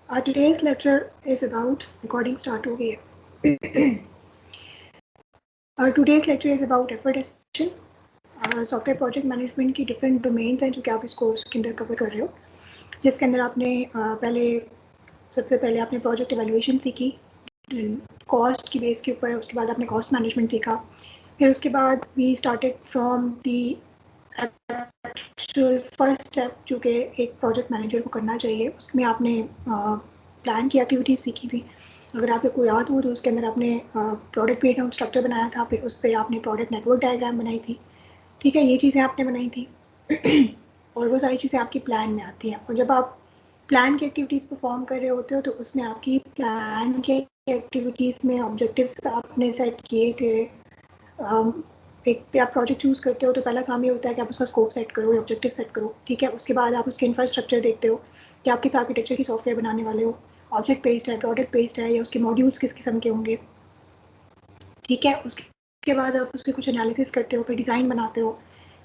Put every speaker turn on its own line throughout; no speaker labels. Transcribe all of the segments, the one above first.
Today's lecture is about recording start हो गई है. Today's lecture is about effort estimation. Software project management की different domains हैं जो कि आप इस कोर्स के अंदर कवर कर रहे हो, जिसके अंदर आपने सबसे पहले आपने प्रोजेक्ट एवेल्युएशन सीखी कॉस्ट की बेस के ऊपर. उसके बाद आपने कॉस्ट मैनेजमेंट सीखा. फिर उसके बाद we started from the actual first step जो कि एक प्रोजेक्ट मैनेजर को करना चाहिए. उसमें आपने प्लान की एक्टिविटीज़ सीखी थी. अगर आपको याद हो तो उसके अंदर आपने प्रोडक्ट ब्रेकडाउन स्ट्रक्चर बनाया था. फिर उससे आपने प्रोडक्ट नेटवर्क डायग्राम बनाई थी. ठीक है, ये चीज़ें आपने बनाई थी. और वो सारी चीज़ें आपकी प्लान में आती हैं. और जब आप प्लान की एक्टिविटीज़ परफॉर्म कर रहे होते हो तो उसमें आपकी प्लान के एक्टिविटीज़ में ऑब्जेक्टिव्स आपने सेट किए थे. एक पे आप प्रोजेक्ट चूज़ करते हो तो पहला काम ये होता है कि आप उसका स्कोप सेट करो, ऑब्जेक्टिव सेट करो. ठीक है, उसके बाद आप उसके इंफ्रास्ट्रक्चर देखते हो कि आप किस आर्किटेक्चर की सॉफ्टवेयर बनाने वाले हो. ऑब्जेक्ट बेस्ड है, प्रोडक्ट बेस्ड है, या उसके मॉड्यूल्स किस किस्म के होंगे. ठीक है, उसके बाद आप उसके कुछ एनालिसिस करते हो, फिर डिज़ाइन बनाते हो.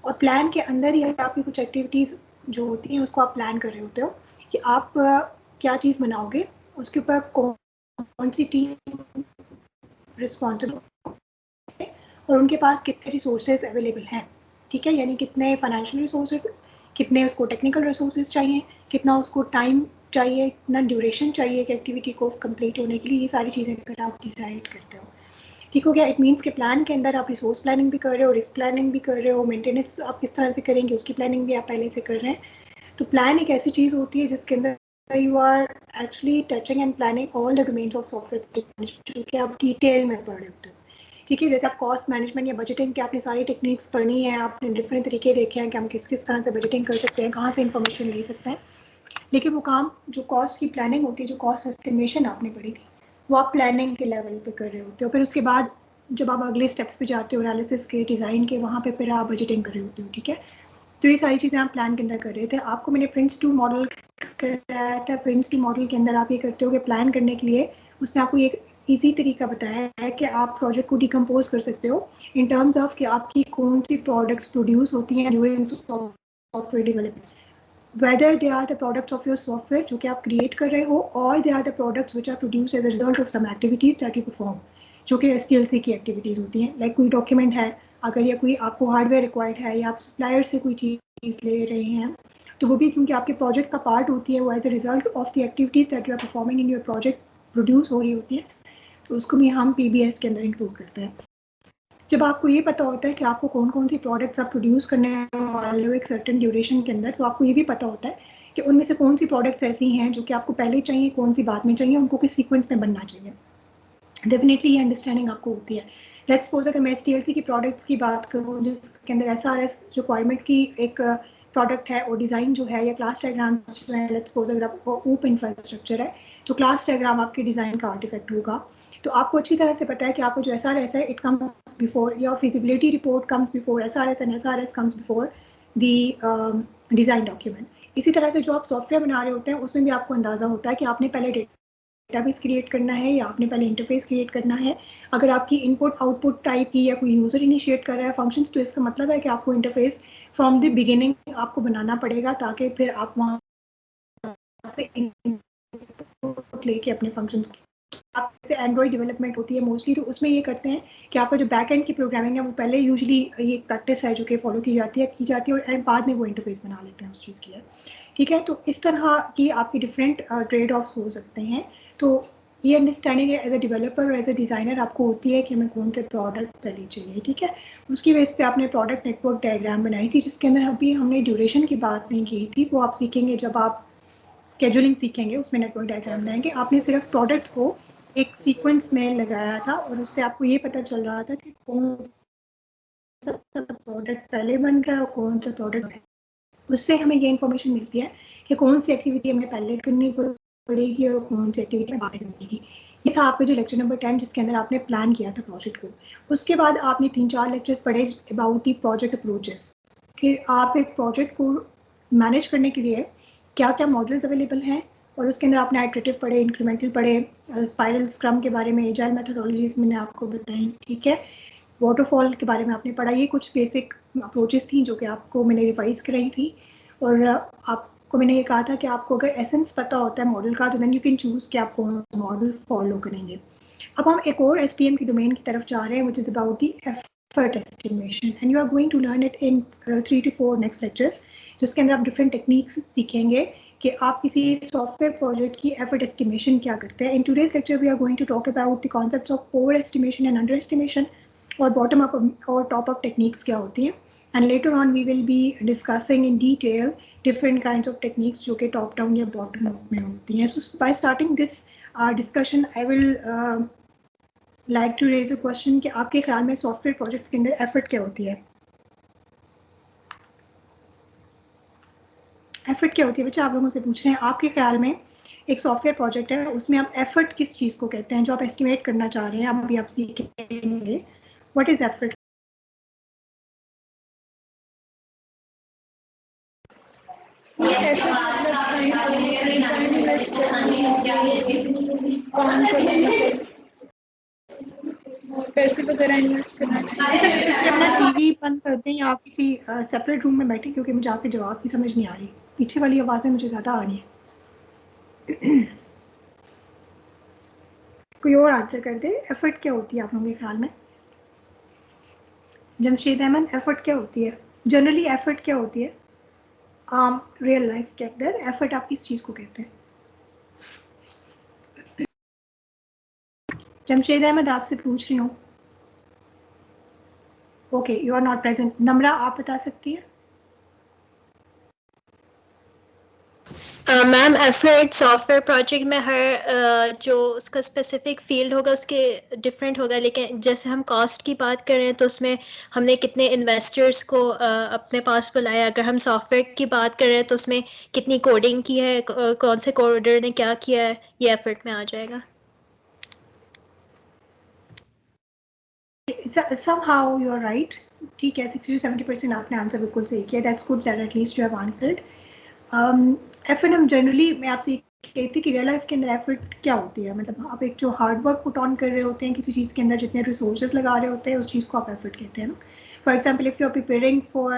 और प्लान के अंदर ही आपकी कुछ एक्टिविटीज़ जो होती हैं उसको आप प्लान कर रहे होते हो कि आप क्या चीज़ बनाओगे, उसके ऊपर कौन सी टीम रिस्पॉन्सिबल और उनके पास कितने रिसोर्सेज अवेलेबल हैं. ठीक है, यानी कितने फाइनेंशियल रिसोर्सेज, कितने उसको टेक्निकल रिसोर्सेज चाहिए, कितना उसको टाइम चाहिए, कितना ड्यूरेशन चाहिए कि एक्टिविटी को कंप्लीट होने के लिए. ये सारी चीज़ें अगर आप डिसाइड करते हो. ठीक हो गया. इट मीन्स के प्लान के अंदर आप रिसोर्स प्लानिंग भी कर रहे हो, रिस्क प्लानिंग भी कर रहे हो, मेंटेनेंस आप किस तरह से करेंगे उसकी प्लानिंग भी आप पहले से कर रहे हैं. तो प्लान एक ऐसी चीज़ होती है जिसके अंदर you are actually touching and planning all the domains of software जो कि आप डिटेल में पढ़ रहे होते हो. ठीक है, जैसे आप कॉस्ट मैनेजमेंट या बजटिंग के आपने सारी टेक्निक्स पढ़नी है, आपने डिफरेंट तरीके देखे हैं कि हम किस किस तरह से बजटिंग कर सकते हैं, कहाँ से इंफॉर्मेशन ले सकते हैं. लेकिन वो काम जो कॉस्ट की प्लानिंग होती है, जो कॉस्ट एस्टिमेशन आपने पढ़ी थी, वो आप प्लानिंग के लेवल पे कर रहे होते हो. फिर उसके बाद जब आप अगले स्टेप्स पे जाते हो एनालिसिस के, डिज़ाइन के, वहाँ पे फिर आप बजटिंग कर रहे होते हो. ठीक है, तो ये सारी चीज़ें आप प्लान के अंदर कर रहे थे. आपको मैंने प्रिंस2 मॉडल कराया था. प्रिंस2 मॉडल के अंदर आप ये करते हो कि प्लान करने के लिए उसने आपको एक ईजी तरीका बताया है कि आप प्रोजेक्ट को डिकम्पोज कर सकते हो इन टर्म्स ऑफ कि आपकी कौन सी प्रोडक्ट्स प्रोड्यूस होती हैं during software development. whether they are the products of your software जो कि आप create कर रहे हो, or they are the products which are produced as a result of some activities that you perform, जो कि SDLC की एक्टिविटीज़ होती हैं. लाइक कोई डॉक्यूमेंट है अगर, या कोई आपको हार्डवेयर रिक्वायर्ड है, या आप सप्लायर से कोई चीज़ ले रहे हैं, तो वो भी क्योंकि आपके प्रोजेक्ट का पार्ट होती है, वो as a result of the activities that you are performing in your project produce हो रही होती है. तो उसको भी हम PBS के अंदर इंक्लूड करते हैं. जब आपको ये पता होता है कि आपको कौन कौन सी प्रोडक्ट्स आप प्रोड्यूस करने वाले हो एक सर्टेन ड्यूरेशन के अंदर, तो आपको ये भी पता होता है कि उनमें से कौन सी प्रोडक्ट्स ऐसी हैं जो कि आपको पहले चाहिए, कौन सी बाद में चाहिए, उनको किस सीक्वेंस में बनना चाहिए. डेफिनेटली ये अंडरस्टैंडिंग आपको होती है. लेट्स सपोज अगर मैं SDLC की प्रोडक्ट्स की बात करूँ जिसके अंदर SRS रिक्वायरमेंट की एक प्रोडक्ट है, और डिज़ाइन जो है या क्लास डायग्राम जो है, लेट्स सपोज अगर आपको ऊप इंफ्रास्ट्रक्चर है तो क्लास डायग्राम आपके डिज़ाइन का आर्टिफैक्ट होगा. तो आपको अच्छी तरह से पता है कि आपको जो SRS है it comes before, your feasibility report comes before SRS and SRS comes before the design document. इसी तरह से जो आप सॉफ्टवेयर बना रहे होते हैं उसमें भी आपको अंदाज़ा होता है कि आपने पहले डेटाबेस क्रिएट करना है या आपने पहले इंटरफेस क्रिएट करना है. अगर आपकी इनपुट आउटपुट टाइप की या कोई यूज़र इनिशिएट कर रहा है फंक्शंस, तो इसका मतलब है कि आपको इंटरफेस फ्रॉम द बिगिनिंग आपको बनाना पड़ेगा ताकि फिर आप वहाँ से इनपुट लेके अपने फंक्शंस. आप जैसे एंड्रॉइड डेवलपमेंट होती है मोस्टली, तो उसमें ये करते हैं कि आपका जो बैक एंड की प्रोग्रामिंग है वो पहले यूजुअली ये प्रैक्टिस है जो कि फॉलो की जाती है और बाद में वो इंटरफेस बना लेते हैं उस चीज़ की है. ठीक है, तो इस तरह की आपकी डिफरेंट ट्रेड ऑफ्स हो सकते हैं. तो ये अंडरस्टैंडिंग एज अ डेवलपर और एज अ डिज़ाइनर आपको होती है कि हमें कौन से प्रोडक्ट पहले चाहिए. ठीक है, उसकी बेस पे आपने प्रोडक्ट नेटवर्क डायग्राम बनाई थी जिसके अंदर अभी हमने ड्यूरेशन की बात नहीं की थी. वो आप सीखेंगे जब आप स्केजुलिंग सीखेंगे, उसमें नेटवर्क डायग्राम बनाएंगे. आपने सिर्फ प्रोडक्ट्स को एक सीक्वेंस में लगाया था और उससे आपको ये पता चल रहा था कि कौन सा प्रोडक्ट पहले बन रहा है और कौन सा प्रोडक्ट. उससे हमें ये इन्फॉर्मेशन मिलती है कि कौन सी एक्टिविटी हमें पहले करनी पड़ेगी और कौन सी एक्टिविटी बाद में करनी. ये था आपका जो लेक्चर नंबर 10 जिसके अंदर आपने प्लान किया था प्रोजेक्ट को. उसके बाद आपने 3-4 लेक्चर्स पढ़े अबाउट दी प्रोजेक्ट अप्रोचेस, कि आप एक प्रोजेक्ट को मैनेज करने के लिए क्या क्या मॉडल्स अवेलेबल हैं, और उसके अंदर आपने आइटरेटिव पढ़े, इंक्रीमेंटल पढ़े, स्पाइरल स्क्रम के बारे में, एजाइल मेथोडोलॉजीज मैंने आपको बताई. ठीक है, वाटरफॉल के बारे में आपने पढ़ा. ये कुछ बेसिक अप्रोचेस थी जो कि आपको मैंने रिवाइज कराई थी. और आप को मैंने ये कहा था कि आपको अगर एसेंस पता होता है मॉडल का तो देन यू कैन चूज कि आप कौन सा मॉडल फॉलो करेंगे। अब हम एक और SPM की डोमेन की तरफ जा रहे हैं which is about the effort estimation and you are going to learn it in 3 to 4 next lectures, जिसके अंदर आप डिफरेंट टेक्निक्स सीखेंगे कि आप किसी सॉफ्टवेयर प्रोजेक्ट की एफर्ट एस्टिमेशन क्या करते हैं। In today's lecture we are going to talk about the concepts of over estimation and under estimation और बॉटम अप और टॉप अप टेक्निक्स क्या होती हैं। And later on we will be discussing in detail different kinds of techniques जो कि top down या bottom up में होती हैं. So by starting this discussion I will like to raise a question कि आपके ख्याल में सॉफ्टवेयर प्रोजेक्ट्स के अंदर एफर्ट क्या होती है? एफर्ट क्या होती है बच्चा, आप लोगों से पूछ रहे हैं आपके ख्याल में एक सॉफ्टवेयर प्रोजेक्ट है उसमें आप एफर्ट किस चीज़ को कहते हैं जो आप एस्टिमेट करना चाह रहे हैं, अभी आप सीखेंगे व्हाट इज एफर्ट।
पैसे वगैरह इन्वेस्ट करना चाहिए।
अपना टीवी बंद कर दें या आप किसी सेपरेट रूम में बैठे क्योंकि मुझे आपके जवाब की समझ नहीं आ रही, पीछे वाली आवाज़ें मुझे ज़्यादा आ रही हैं। कोई और आंसर कर दे, एफर्ट क्या होती है आप लोगों के ख्याल में? जमशेद अहमद, एफर्ट क्या होती है? जनरली एफर्ट क्या होती है रियल लाइफ के अंदर? एफर्ट आप किस चीज़ को कहते हैं? जमशेद अहमद आपसे पूछ रही हूँ। Okay, you are not present. Namra आप बता सकती है?
मैम एफर्ट सॉफ्टवेयर प्रोजेक्ट में हर जो उसका स्पेसिफिक फील्ड होगा उसके डिफरेंट होगा, लेकिन जैसे हम कॉस्ट की बात कर रहे हैं तो उसमें हमने कितने इन्वेस्टर्स को अपने पास बुलाया। अगर हम सॉफ्टवेयर की बात कर रहे हैं तो उसमें कितनी कोडिंग की है, कौन से कोडर ने क्या किया है, ये एफर्ट में आ जाएगा।
Somehow you are right. ठीक है, 60 to 70% आपने आंसर बिल्कुल सही किया। That's good that at least you have answered. Effort हम जनरली, मैं आपसे कहती कि रियल लाइफ के अंदर एफर्ट क्या होती है, मतलब आप एक जो हार्ड वर्क पुट ऑन कर रहे होते हैं किसी चीज़ के अंदर, जितने रिसोर्सेज लगा रहे होते हैं उस चीज़ को आप एफर्ट कहते हैं ना। For example if you are preparing for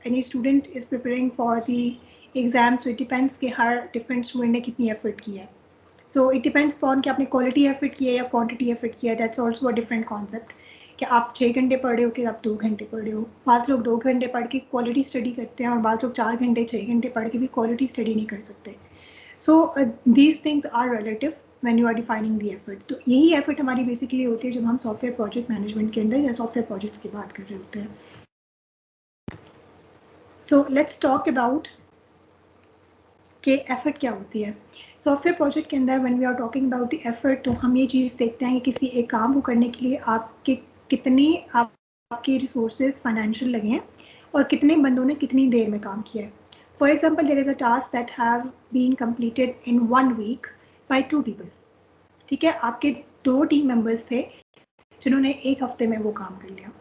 any student is preparing for the exam, so it depends कि हर डिफरेंट स्टूडेंट ने कितनी एफर्ट की है। सो इट डिपेंड्स अपॉन कि आपने क्वालिटी एफर्ट किया है या क्वांटिटी एफर्ट किया है। That's also a different concept कि आप 6 घंटे पढ़ रहे हो कि आप 2 घंटे पढ़ रहे हो। पाँच लोग 2 घंटे पढ़ के क्वालिटी स्टडी करते हैं और पाँच लोग 4 घंटे 6 घंटे पढ़ के भी क्वालिटी स्टडी नहीं कर सकते। So these things are relative when you are defining the effort. तो यही एफर्ट हमारी बेसिकली होती है जब हम सॉफ्टवेयर प्रोजेक्ट मैनेजमेंट के अंदर या सॉफ्टवेयर प्रोजेक्ट्स की बात कर रहे होते हैं। सो लेट्स टॉक अबाउट कि एफर्ट क्या होती है सॉफ्टवेयर प्रोजेक्ट के अंदर। When we are talking about the effort तो हम ये चीज़ देखते हैं कि किसी एक काम को करने के लिए आपके कितने आपके रिसोर्सेज फाइनेंशियल लगे हैं और कितने बंदों ने कितनी देर में काम किया है। For example there is a task that have been completed in 1 week by 2 people। ठीक है, आपके 2 टीम मेंबर्स थे जिन्होंने एक हफ्ते में वो काम कर लिया,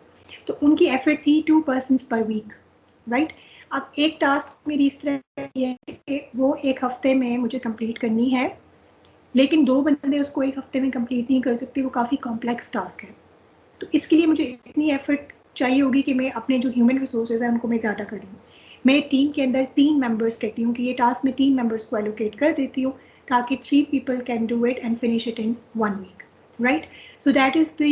तो उनकी एफर्ट थी 2 persons पर वीक, राइट। अब एक टास्क मेरी इस तरह है कि वो एक हफ्ते में मुझे कंप्लीट करनी है, लेकिन 2 बंदे उसको एक हफ्ते में कंप्लीट नहीं कर सकते, वो काफ़ी कॉम्प्लेक्स टास्क है। तो इसके लिए मुझे इतनी एफर्ट चाहिए होगी कि मैं अपने जो ह्यूमन रिसोर्सेज हैं उनको मैं ज़्यादा कर लूँ। मैं टीम के अंदर 3 मेंबर्स कहती हूँ कि ये टास्क मैं 3 मेंबर्स को एलोकेट कर देती हूँ ताकि 3 people can do it and finish it in 1 week, right. So that is the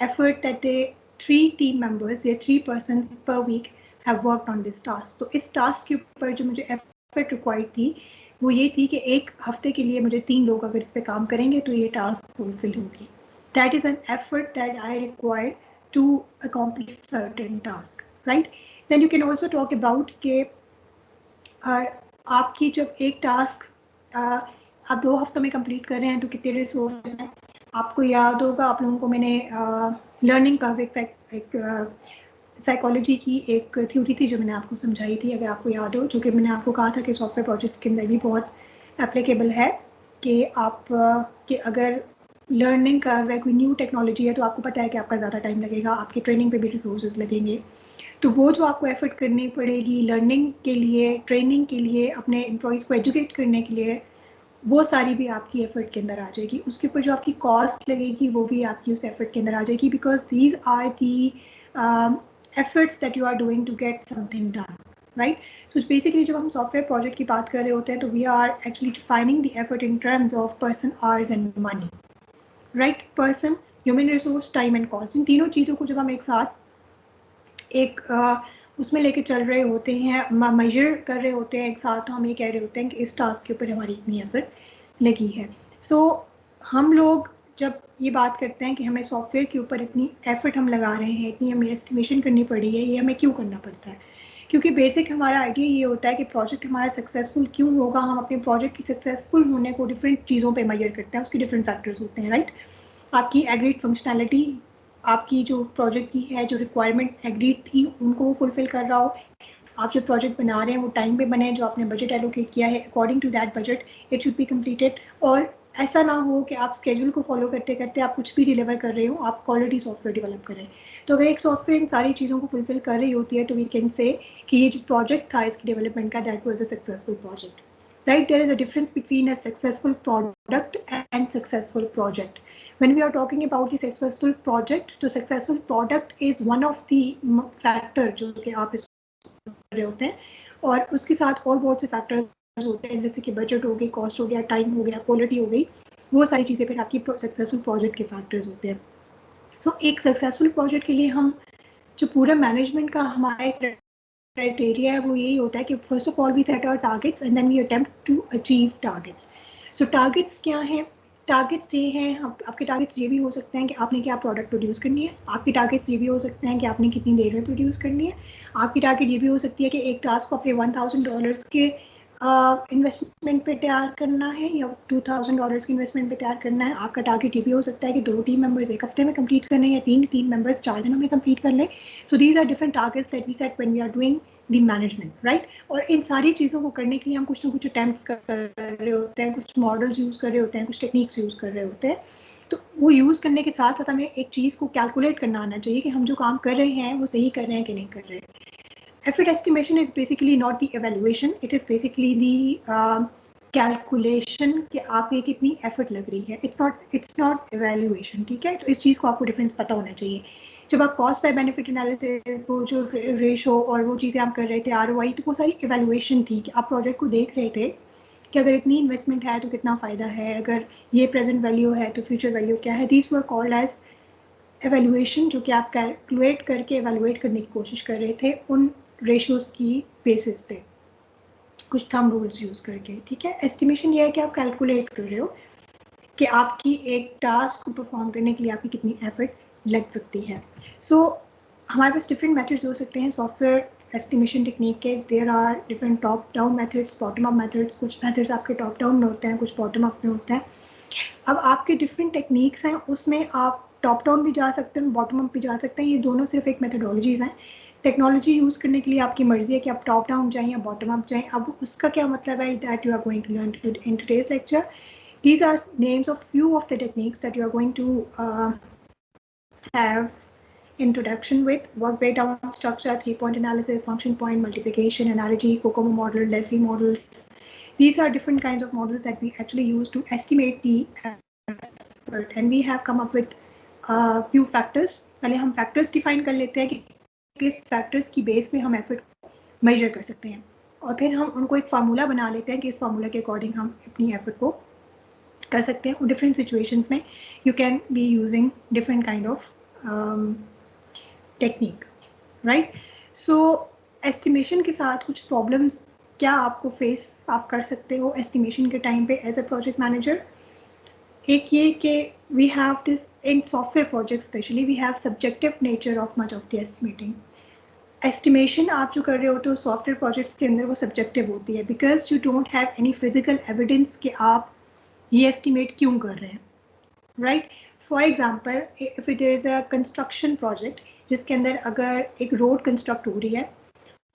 effort that the 3 team members या 3 persons per week have worked on this task. तो इस टास्क के ऊपर जो मुझे एफर्ट रिक्वायर्ड थी वो ये थी कि एक हफ्ते के लिए मुझे 3 लोग अगर इस पर काम करेंगे तो ये टास्क फुलफिल होगी। That is an effort that I require to accomplish certain task, right? Then you can also talk about कि आपकी जब एक टास्क आप 2 हफ्तों में कंप्लीट कर रहे हैं तो कितने रिसोर्स हैं। आपको याद होगा, आप लोगों को मैंने लर्निंग का एक साइकोलॉजी की एक थ्योरी थी जो मैंने आपको समझाई थी, अगर आपको याद हो, जो कि मैंने आपको कहा था कि सॉफ्टवेयर प्रोजेक्ट्स के अंदर भी बहुत एप्लीकेबल है कि आप कि अगर लर्निंग का अगर कोई न्यू टेक्नोलॉजी है तो आपको पता है कि आपका ज़्यादा टाइम लगेगा, आपकी ट्रेनिंग पे भी रिसोर्सेज लगेंगे। तो वो जो आपको एफर्ट करनी पड़ेगी लर्निंग के लिए, ट्रेनिंग के लिए, अपने एम्प्लॉयज़ को एजुकेट करने के लिए, वो सारी भी आपकी एफर्ट के अंदर आ जाएगी। उसके ऊपर जो आपकी कॉस्ट लगेगी वो भी आपकी उस एफर्ट के अंदर आ जाएगी, because these are the efforts that you are doing to get something done, right. So basically जब हम सॉफ्टवेयर प्रोजेक्ट की बात कर रहे होते हैं तो we are actually defining the effort in terms of person, hours and money. Right. Person, human resource, time and cost, इन तीनों चीज़ों को जब हम एक साथ एक उसमें लेके चल रहे होते हैं, मेजर कर रहे होते हैं एक साथ, तो हम ये कह रहे होते हैं कि इस टास्क के ऊपर हमारी इतनी एफर्ट लगी है. सो हम लोग जब ये बात करते हैं कि हमें सॉफ्टवेयर के ऊपर इतनी एफर्ट हम लगा रहे हैं, इतनी हमें एस्टिमेशन करनी पड़ी है, ये हमें क्यों करना पड़ता है? क्योंकि बेसिक हमारा आइडिया ये होता है कि प्रोजेक्ट हमारा सक्सेसफुल क्यों होगा. हम अपने प्रोजेक्ट की सक्सेसफुल होने को डिफरेंट चीज़ों पे मेजर करते हैं, उसके डिफरेंट फैक्टर्स होते हैं. राइट. आपकी एग्रीड फंक्शनैलिटी, आपकी जो प्रोजेक्ट की है, जो रिक्वायरमेंट एग्रीड थी उनको वो फुलफिल कर रहा हो. आप जो प्रोजेक्ट बना रहे हैं वो टाइम पे बने, जो आपने बजट एलोकेट किया है according to that budget it should be completed. और ऐसा ना हो कि आप स्केड्यूल को फॉलो करते करते आप कुछ भी डिलीवर कर रहे हो, आप क्वालिटी सॉफ्टवेयर डेवलप करें. तो अगर एक सॉफ्टवेयर इन सारी चीज़ों को फुलफिल कर रही होती है तो वी कैन से कि ये जो प्रोजेक्ट था इसकी डेवलपमेंट का, that was a successful project. Right. There is a difference between a successful product and successful project. When we are talking about the successful project, तो successful product is one of the factor जो कि आप इसको कर रहे होते हैं, और उसके साथ और बहुत से फैक्टर्स होते हैं जैसे कि बजट हो गई, कॉस्ट हो गया, टाइम हो गया, क्वालिटी हो गई, वो सारी चीज़ें फिर आपकी सक्सेसफुल प्रोजेक्ट के फैक्टर्स होते हैं. सो एक सक्सेसफुल प्रोजेक्ट के लिए हम जो पूरा मैनेजमेंट का हमारा एक क्राइटेरिया है वो यही होता है कि first of all we set our targets and then we attempt to achieve targets. So targets क्या हैं? टारगेट्स ये हैं, आपके टारगेट्स ये भी हो सकते हैं कि आपने क्या प्रोडक्ट प्रोड्यूस करनी है. आपके टारगेट्स ये भी हो सकते हैं कि आपने कितनी देर में प्रोड्यूस करनी है. आपकी टारगेट ये भी हो सकती है कि एक टास्क को अपने $1000 के इन्वेस्टमेंट पे तैयार करना है या $2000 की इन्वेस्टमेंट पे तैयार करना है. आपका टारगेट ये भी हो सकता है कि 2 टीम मेंबर्स एक हफ्ते में कंप्लीट करने हैं या 3 मेंबर्स 4 दिनों में कंप्लीट कर लें. So these are different targets that we set when we are doing the management. Right. और इन सारी चीज़ों को करने के लिए हम कुछ ना कुछ अटैम्प्ट्स कर रहे होते हैं, कुछ मॉडल्स यूज़ कर रहे होते हैं, कुछ टेक्निक्स यूज़ कर रहे होते हैं. तो वो यूज़ करने के साथ साथ हमें एक चीज़ को कैलकुलेट करना आना चाहिए कि हम जो काम कर रहे हैं वो सही कर रहे हैं कि नहीं कर रहे हैं. Effort estimation is basically not the evaluation, it is basically the calculation कि आप ये कितनी एफर्ट लग रही है. It's not evaluation. ठीक है. तो इस चीज़ को आपको डिफरेंस पता होना चाहिए. जब आप कॉस्ट बाय बेनिफिट एनालिसिस, वो जो रेशो और वो चीज़ें आप कर रहे थे, ROI, तो वो सारी एवेल्युएशन थी कि आप प्रोजेक्ट को देख रहे थे कि अगर इतनी इन्वेस्टमेंट है तो कितना फ़ायदा है, अगर ये प्रेजेंट वैल्यू है तो फ्यूचर वैल्यू क्या है. These were called as evaluation, जो कि आप कैलकुलेट करके एवेल्युएट करने की कोशिश कर रहे थे उन रेशोज़ की बेसिस पे, कुछ थंब रूल्स यूज़ करके. ठीक है. एस्टिमेशन ये है कि आप कैलकुलेट कर रहे हो कि आपकी एक टास्क को परफॉर्म करने के लिए आपकी कितनी एफर्ट लग सकती है. सो हमारे पास डिफरेंट मेथड्स हो सकते हैं सॉफ्टवेयर एस्टिमेशन टेक्निक के. There are different top down methods, bottom up methods. कुछ मेथड्स आपके टॉप डाउन में होते हैं, कुछ बॉटम अप में होते हैं. अब आपके डिफरेंट टेक्निक्स हैं, उसमें आप टॉप डाउन भी जा सकते हैं, बॉटम अप भी जा सकते हैं. ये दोनों सिर्फ एक मेथडोलॉजीज़ हैं. टेक्नोलॉजी यूज़ करने के लिए आपकी मर्जी है कि आप टॉप डाउन जाएं या बॉटम अप जाएं. अब उसका क्या मतलब है, that you are going to learn in today's lecture. These are names of few of the techniques that you are going to have introduction with: work breakdown structure, 3-point analysis, function point, multiplication, analogy, COCOMO model, Delphi models. These are different kinds of models that we actually use to estimate the effort, and we have come up with a few factors. पहले हम factors define कर लेते हैं कि किस factors की base पे हम effort measure कर सकते हैं, और फिर हम उनको एक फार्मूला बना लेते हैं कि इस फार्मूला के अकॉर्डिंग हम अपनी effort को कर सकते हैं. डिफरेंट सिचुएशंस में you can be using different kind of technique. Right. So estimation के साथ कुछ प्रॉब्लम्स क्या आपको फेस आप कर सकते हो एस्टिमेशन के टाइम पे एज अ प्रोजेक्ट मैनेजर. एक ये कि we have this in software project specially, we have subjective nature of much of the estimating. Estimation आप जो कर रहे होते हो सॉफ्टवेयर प्रोजेक्ट्स के अंदर वो सब्जेक्टिव होती है, because you don't have any physical evidence कि आप ये एस्टिमेट क्यों कर रहे हैं. Right. For example, if it is a construction project जिसके अंदर अगर एक रोड कंस्ट्रक्ट हो रही है,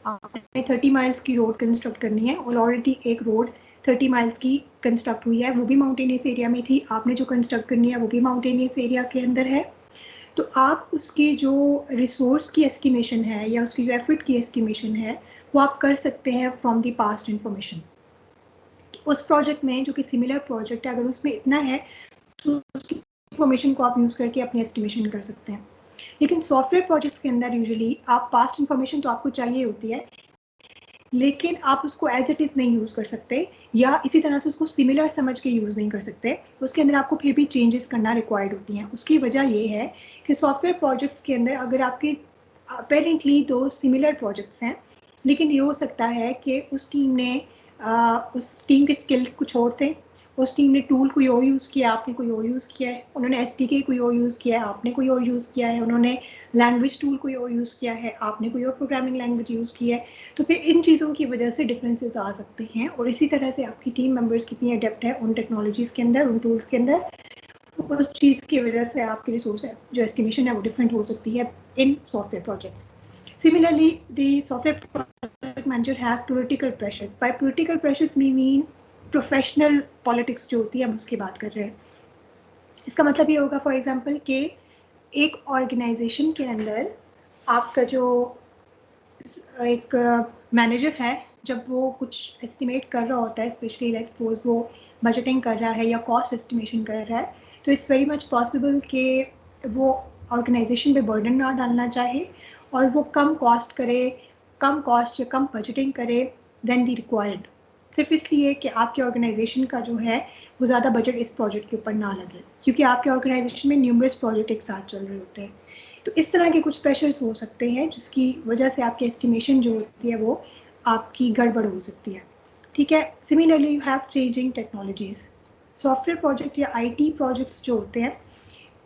आपने 30 माइल्स की रोड कंस्ट्रक्ट करनी है और ऑलरेडी एक रोड 30 माइल्स की कंस्ट्रक्ट हुई है, वो भी माउंटेनियस एरिया में थी, आपने जो कंस्ट्रक्ट करनी है वो भी माउंटेनियस एरिया के अंदर है. तो आप उसकी जो रिसोर्स की एस्टिमेशन है या उसकी जो एफर्ट की एस्टिमेशन है वो आप कर सकते हैं फ्रॉम द पास्ट इंफॉर्मेशन. उस प्रोजेक्ट में जो कि सिमिलर प्रोजेक्ट है, अगर उसमें इतना है तो उसकी इंफॉर्मेशन को आप यूज़ करके अपनी एस्टिमेशन कर सकते हैं. लेकिन सॉफ्टवेयर प्रोजेक्ट्स के अंदर यूजुअली आप पास्ट इंफॉर्मेशन तो आपको चाहिए होती है, लेकिन आप उसको एज इट इज़ नहीं यूज़ कर सकते या इसी तरह से उसको सिमिलर समझ के यूज़ नहीं कर सकते, उसके अंदर आपको फिर भी चेंजेस करना रिक्वायर्ड होती हैं। उसकी वजह ये है कि सॉफ्टवेयर प्रोजेक्ट्स के अंदर अगर आपके अपेरेंटली दो सिमिलर प्रोजेक्ट्स हैं, लेकिन ये हो सकता है कि उस टीम ने उस टीम के स्किल कुछ और थे, उस टीम ने टूल कोई और यूज़ किया, आपने कोई और यूज़ किया है, उन्होंने SDK कोई और यूज़ किया है, आपने कोई और यूज़ किया है, उन्होंने लैंग्वेज टूल कोई और यूज़ किया है, आपने कोई और प्रोग्रामिंग लैंग्वेज यूज़ की है। तो फिर इन चीज़ों की वजह से डिफरेंसेस आ सकते हैं, और इसी तरह से आपकी टीम मेंबर्स कितनी अडेप्ट है उन टेक्नोलॉजीज़ के अंदर, उन टूल्स के अंदर, उस चीज़ की वजह से आपकी रिसोर्स है जो एस्टिमेशन है वो डिफरेंट हो सकती है in software projects. Similarly, the software project manager have political pressures. By political pressures we mean professional politics जो होती है हम उसकी बात कर रहे हैं। इसका मतलब ये होगा फॉर एग्जांपल कि एक ऑर्गेनाइजेशन के अंदर आपका जो एक मैनेजर है, जब वो कुछ एस्टिमेट कर रहा होता है, स्पेशली लेट्स सपोज वो बजटिंग कर रहा है या कॉस्ट एस्टिमेशन कर रहा है, तो इट्स वेरी मच पॉसिबल कि वो ऑर्गेनाइजेशन पे बर्डन ना डालना चाहे और वो कम कॉस्ट करे, कम कॉस्ट या कम बजटिंग करे देन दी रिक्वायर्ड, सिर्फ इसलिए कि आपके ऑर्गेनाइजेशन का जो है वो ज़्यादा बजट इस प्रोजेक्ट के ऊपर ना लगे, क्योंकि आपके ऑर्गेनाइजेशन में न्यूमरस प्रोजेक्ट एक साथ चल रहे होते हैं। तो इस तरह के कुछ प्रेशर्स हो सकते हैं जिसकी वजह से आपकी एस्टिमेशन जो होती है वो आपकी गड़बड़ हो सकती है। ठीक है। Similarly you have changing technologies. Software project या IT प्रोजेक्ट्स जो होते हैं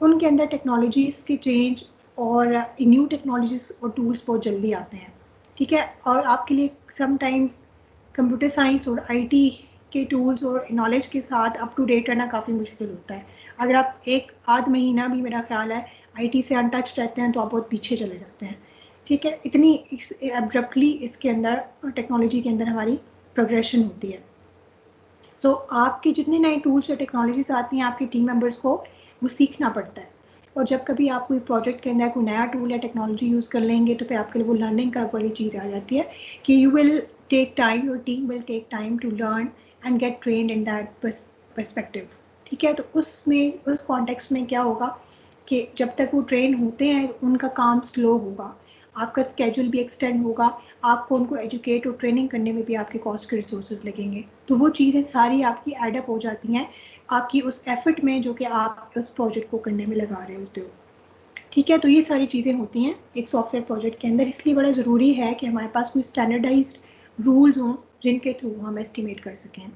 उनके अंदर टेक्नोलॉजीज़ के चेंज और न्यू टेक्नोलॉजीज़ और टूल्स बहुत जल्दी आते हैं। ठीक है। और आपके लिए समटाइम्स कंप्यूटर साइंस और IT के टूल्स और नॉलेज के साथ अप टू डेट रहना काफ़ी मुश्किल होता है। अगर आप एक आध महीना भी, मेरा ख्याल है, IT से अनटच रहते हैं तो आप बहुत पीछे चले जाते हैं। ठीक है। इतनी एब्रप्टली इसके अंदर टेक्नोलॉजी के अंदर हमारी प्रोग्रेशन होती है। सो आपके जितने नए टूल्स या टेक्नोलॉजीज आती हैं आपके टीम मेंबर्स को वो सीखना पड़ता है, और जब कभी आप कोई प्रोजेक्ट के अंदर कोई नया टूल या टेक्नोलॉजी यूज़ कर लेंगे तो फिर आपके लिए वो लर्निंग का बड़ी चीज़ आ जाती है कि you will take time, your team will take time to learn and get trained in that perspective. ठीक है। तो उसमें उस कॉन्टेक्स्ट में क्या होगा कि जब तक वो ट्रेन होते हैं उनका काम स्लो होगा, आपका स्केड्यूल भी एक्सटेंड होगा, आपको उनको एजुकेट और ट्रेनिंग करने में भी आपके कॉस्ट के रिसोर्सेज लगेंगे। तो वो चीज़ें सारी आपकी एडअप हो जाती हैं आपकी उस एफर्ट में जो कि आप उस प्रोजेक्ट को करने में लगा रहे होते हो। ठीक है। तो ये सारी चीज़ें होती हैं एक सॉफ्टवेयर प्रोजेक्ट के अंदर, इसलिए बड़ा ज़रूरी है कि हमारे पास कोई स्टैंडर्डाइज्ड रूल्स हों जिनके थ्रू हम एस्टिमेट कर सकें।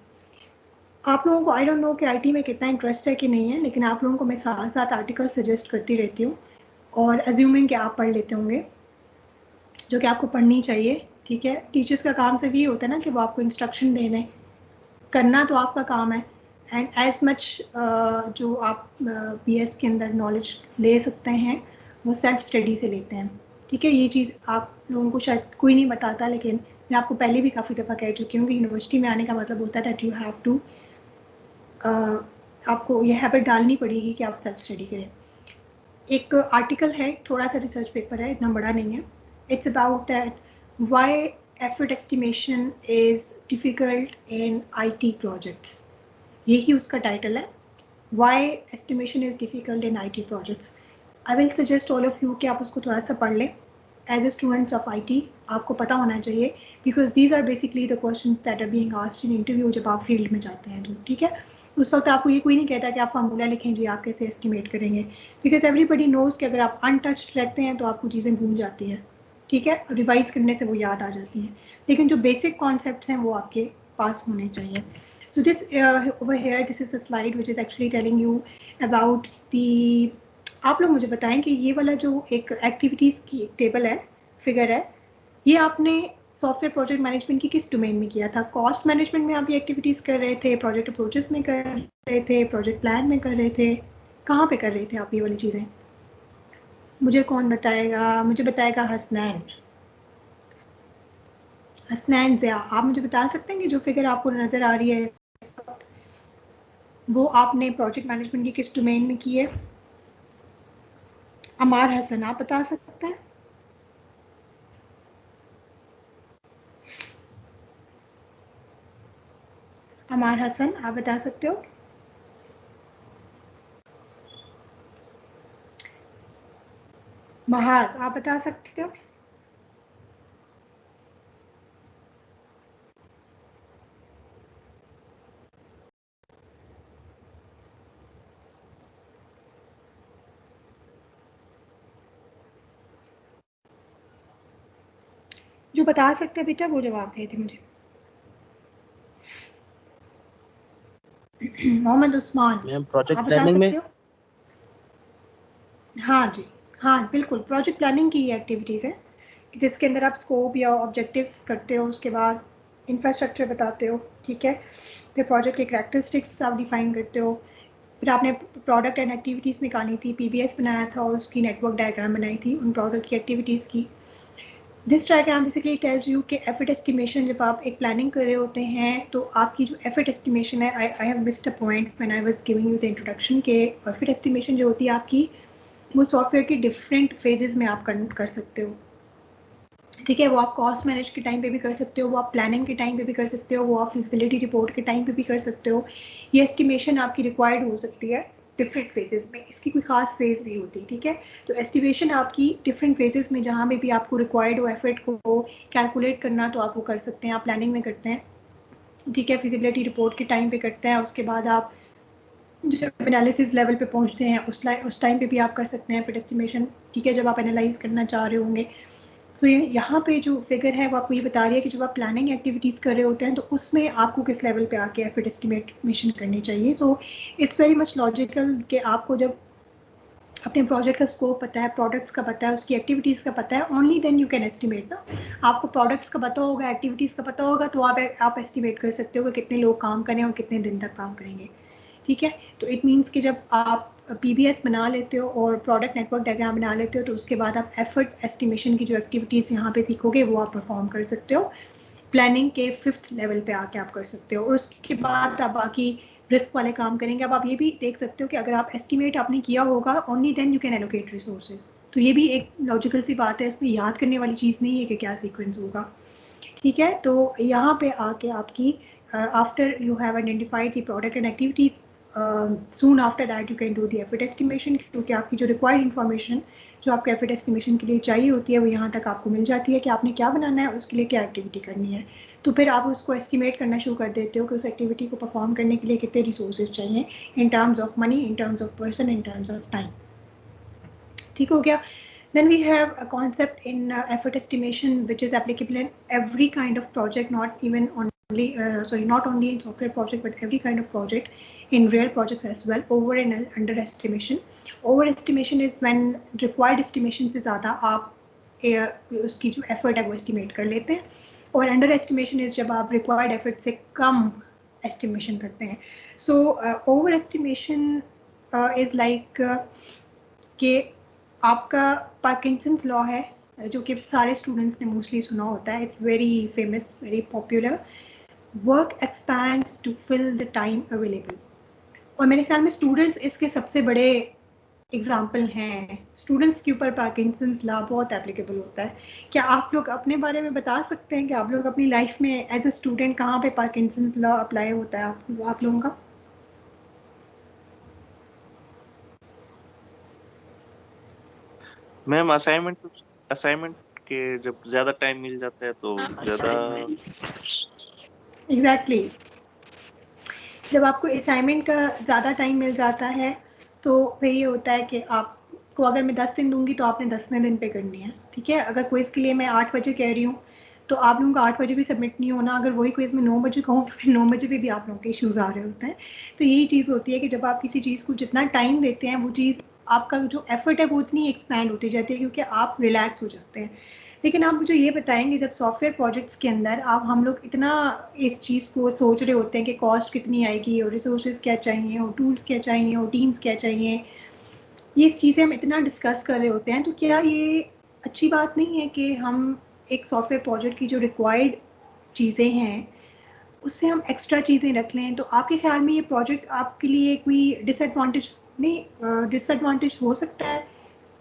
आप लोगों को आई डोंट नो कि IT में कितना इंटरेस्ट है कि नहीं है, लेकिन आप लोगों को मैं साथ साथ आर्टिकल सजेस्ट करती रहती हूँ, और एज्यूमिंग कि आप पढ़ लेते होंगे, जो कि आपको पढ़नी चाहिए। ठीक है। टीचर्स का काम सिर्फ ये होता है ना कि वो आपको इंस्ट्रक्शन दे दें, करना तो आपका काम है, एंड एज मच जो आप BS के अंदर नॉलेज ले सकते हैं वो सेल्फ स्टडी से लेते हैं। ठीक है। ये चीज़ आप लोगों को शायद कोई नहीं बताता, लेकिन मैं आपको पहले भी काफ़ी दफ़ा कह चुकी हूँ कि यूनिवर्सिटी में आने का मतलब होता है दैट यू हैव टू, आपको ये हैबिट डालनी पड़ेगी कि आप सेल्फ स्टडी करें। एक आर्टिकल है, थोड़ा सा रिसर्च पेपर है, इतना बड़ा नहीं है। It's about that why effort estimation is difficult in IT projects. यही उसका टाइटल है, why estimation is difficult in IT projects. I will suggest all of you कि आप उसको थोड़ा सा पढ़ लें। As a students of IT आपको पता होना चाहिए, because these are basically the questions that are being asked in interview जब आप फील्ड में जाते हैं तो। ठीक है। उस वक्त आपको ये कोई नहीं कहता कि आप फार्मूला लिखें जी आप कैसे एस्टिमेट करेंगे, बिकॉज एवरीबडी नोज़ कि अगर आप अनटच्ड रहते हैं तो आपको चीज़ें भूल जाती हैं। ठीक है। रिवाइज करने से वो याद आ जाती हैं, लेकिन जो बेसिक कॉन्सेप्ट्स हैं वो आपके पास होने चाहिए। So this over here, this is a slide which is actually telling you about the, आप लोग मुझे बताएं कि ये वाला जो एक एक्टिविटीज़ की एक टेबल है, फिगर है, ये आपने सॉफ्टवेयर प्रोजेक्ट मैनेजमेंट की किस डोमेन में किया था? कॉस्ट मैनेजमेंट में आप ये एक्टिविटीज़ कर रहे थे, प्रोजेक्ट अप्रोचेस में कर रहे थे, प्रोजेक्ट प्लान में कर रहे थे, कहाँ पे कर रहे थे आप ये वाली चीज़ें? मुझे कौन बताएगा? मुझे बताएगा हसनैन। हसनैन ज़िया, आप मुझे बता सकते हैं कि जो फिगर आपको नज़र आ रही है वो आपने प्रोजेक्ट मैनेजमेंट की किस डोमेन में की है? अमार हसन, आप बता सकते हैं? अमार हसन, आप बता सकते हो? महाज, आप बता सकते हो? जो बता सकते हैं बेटा वो जवाब दे दे मुझे। मोहम्मद उस्मान,
मैम प्रोजेक्ट
आप बता
प्लानिंग में
सकते हो? हाँ जी, हाँ बिल्कुल, प्रोजेक्ट प्लानिंग की एक्टिविटीज़ है जिसके अंदर आप स्कोप या ऑब्जेक्टिव्स करते हो, उसके बाद इंफ्रास्ट्रक्चर बताते हो, ठीक है, फिर प्रोजेक्ट के करैक्टरिस्टिक्स आप डिफाइन करते हो, फिर आपने प्रोडक्ट एंड एक्टिविटीज़ निकाली थी, पीबीएस बनाया था और उसकी नेटवर्क डायग्राम बनाई थी उन प्रोडक्ट की एक्टिविटीज़ की। This diagram basically tells you कि एफर्ट एस्टिमेशन जब आप एक प्लानिंग कर रहे होते हैं तो आपकी जो एफर्ट एस्टिमेशन है, I have missed a point when I was giving you the introduction के एफर्ट एस्टिमेशन जो होती है आपकी, वो सॉफ्टवेयर के डिफरेंट फेजेस में आप कर सकते हो, ठीक है। वो आप कॉस्ट मैनेज के टाइम पे भी कर सकते हो, वो आप प्लानिंग के टाइम पे भी कर सकते हो, वो आप फिजिबिलिटी रिपोर्ट के टाइम पे भी कर सकते हो। ये एस्टिमेशन आपकी रिक्वायर्ड हो सकती है डिफरेंट फेजेस में, इसकी कोई खास फेज नहीं होती, ठीक है। तो एस्टिमेशन आपकी डिफरेंट फेजेस में जहाँ में भी आपको रिक्वायर्ड हो एफर्ट को कैलकुलेट करना तो आप वो कर सकते हैं, आप प्लानिंग में करते हैं, ठीक है, फिजिबिलिटी रिपोर्ट के टाइम पे करते हैं, उसके बाद आप जब एनालिसिस लेवल पे पहुंचते हैं उस टाइम पे भी आप कर सकते हैं फिर एस्टिमेशन, ठीक है, जब आप एनालाइज करना चाह रहे होंगे। तो ये यहाँ पे जो फिगर है वो आपको ये बता रही है कि जब आप प्लानिंग एक्टिविटीज़ कर रहे होते हैं तो उसमें आपको किस लेवल पे आके एफर्ट एस्टिमेशन करनी चाहिए। So it's very much logical कि आपको जब अपने प्रोजेक्ट का स्कोप पता है, प्रोडक्ट्स का पता है, उसकी एक्टिविटीज़ का पता है, only then you can estimate ना। आपको प्रोडक्ट्स का पता होगा, एक्टिविटीज़ का पता होगा, तो आप एस्टिमेट कर सकते हो कि कितने लोग काम करें और कितने दिन तक काम करेंगे, ठीक है। तो इट मीन्स कि जब आप पीबीएस बना लेते हो और प्रोडक्ट नेटवर्क डायग्राम बना लेते हो तो उसके बाद आप एफर्ट एस्टिमेशन की जो एक्टिविटीज़ यहाँ पे सीखोगे वो आप परफॉर्म कर सकते हो, प्लानिंग के 5th लेवल पे आके आप कर सकते हो, और उसके बाद आप बाकी रिस्क वाले काम करेंगे। अब आप ये भी देख सकते हो कि अगर आप एस्टिमेट आपने किया होगा only then you can allocate resources, तो ये भी एक लॉजिकल सी बात है, इसमें याद करने वाली चीज़ नहीं है कि क्या सीक्वेंस होगा, ठीक है। तो यहाँ पे आके आपकी after you have identified the product and activities, soon after that you can do the effort estimation, क्योंकि आपकी जो रिक्वायर्ड इन्फॉर्मेशन जो आपके एफर्ट एस्टिमेशन के लिए चाहिए होती है वो यहाँ तक आपको मिल जाती है कि आपने क्या बनाना है, उसके लिए क्या एक्टिविटी करनी है। तो फिर आप उसको एस्टिमेट करना शुरू कर देते हो कि उस एक्टिविटी को परफॉर्म करने के लिए कितने रिसोर्सेज चाहिए इन terms of money, in terms of person, in terms of time, ठीक हो गया। Then we have a concept in effort estimation which is applicable in every kind of project, not even only not only in software project but every kind of project in real projects as well. Over and underestimation. Overestimation is when required estimation से ज़्यादा आप उसकी जो effort है वो estimate कर लेते हैं, और underestimation is जब आप required effort से कम estimation करते हैं. So overestimation is like कि आपका पार्किंसंस लॉ है जो कि सारे स्टूडेंट्स ने मोस्टली सुना होता है, it's very famous, very popular, work expands to fill the time available, और मेरे ख्याल में स्टूडेंट्स इसके सबसे बड़े एग्जाम्पल हैं। स्टूडेंट्स के ऊपर पार्किंसंस लॉ बहुत एप्लीकेबल होता है। क्या आप लोग अपने बारे में बता सकते हैं कि आप लोग अपनी लाइफ में एज अ स्टूडेंट कहाँ पे पार्किंसंस लॉ अप्लाई होता है आप लोगों का?
मैम असाइनमेंट के जब ज्यादा टाइम मिल जाता है तो ज्यादा
एग्जैक्टली जब आपको असाइनमेंट का ज़्यादा टाइम मिल जाता है तो फिर ये होता है कि आपको अगर मैं 10 दिन दूंगी तो आपने 10वें दिन पे करनी है, ठीक है। अगर क्विज़ के लिए मैं 8 बजे कह रही हूँ तो आप लोगों का 8 बजे भी सबमिट नहीं होना, अगर वही क्विज़ में 9 बजे कहूँ तो फिर 9 बजे भी आप लोगों के इश्यूज़ आ रहे होते हैं। तो यही चीज़ होती है कि जब आप किसी चीज़ को जितना टाइम देते हैं वो चीज़ आपका जो एफर्ट है वो उतनी एक्सपैंड होती जाती है क्योंकि आप रिलैक्स हो जाते हैं। लेकिन आप मुझे ये बताएंगे जब सॉफ्टवेयर प्रोजेक्ट्स के अंदर आप हम लोग इतना इस चीज़ को सोच रहे होते हैं कि कॉस्ट कितनी आएगी और रिसोर्सेज क्या चाहिए और टूल्स क्या चाहिए और टीम्स क्या चाहिए, ये चीज़ें हम इतना डिस्कस कर रहे होते हैं, तो क्या ये अच्छी बात नहीं है कि हम एक सॉफ्टवेयर प्रोजेक्ट की जो रिक्वायर्ड चीज़ें हैं उससे हम एक्स्ट्रा चीज़ें रख लें? तो आपके ख्याल में ये प्रोजेक्ट आपके लिए कोई डिसएडवांटेज नहीं, डिसएडवांटेज हो सकता है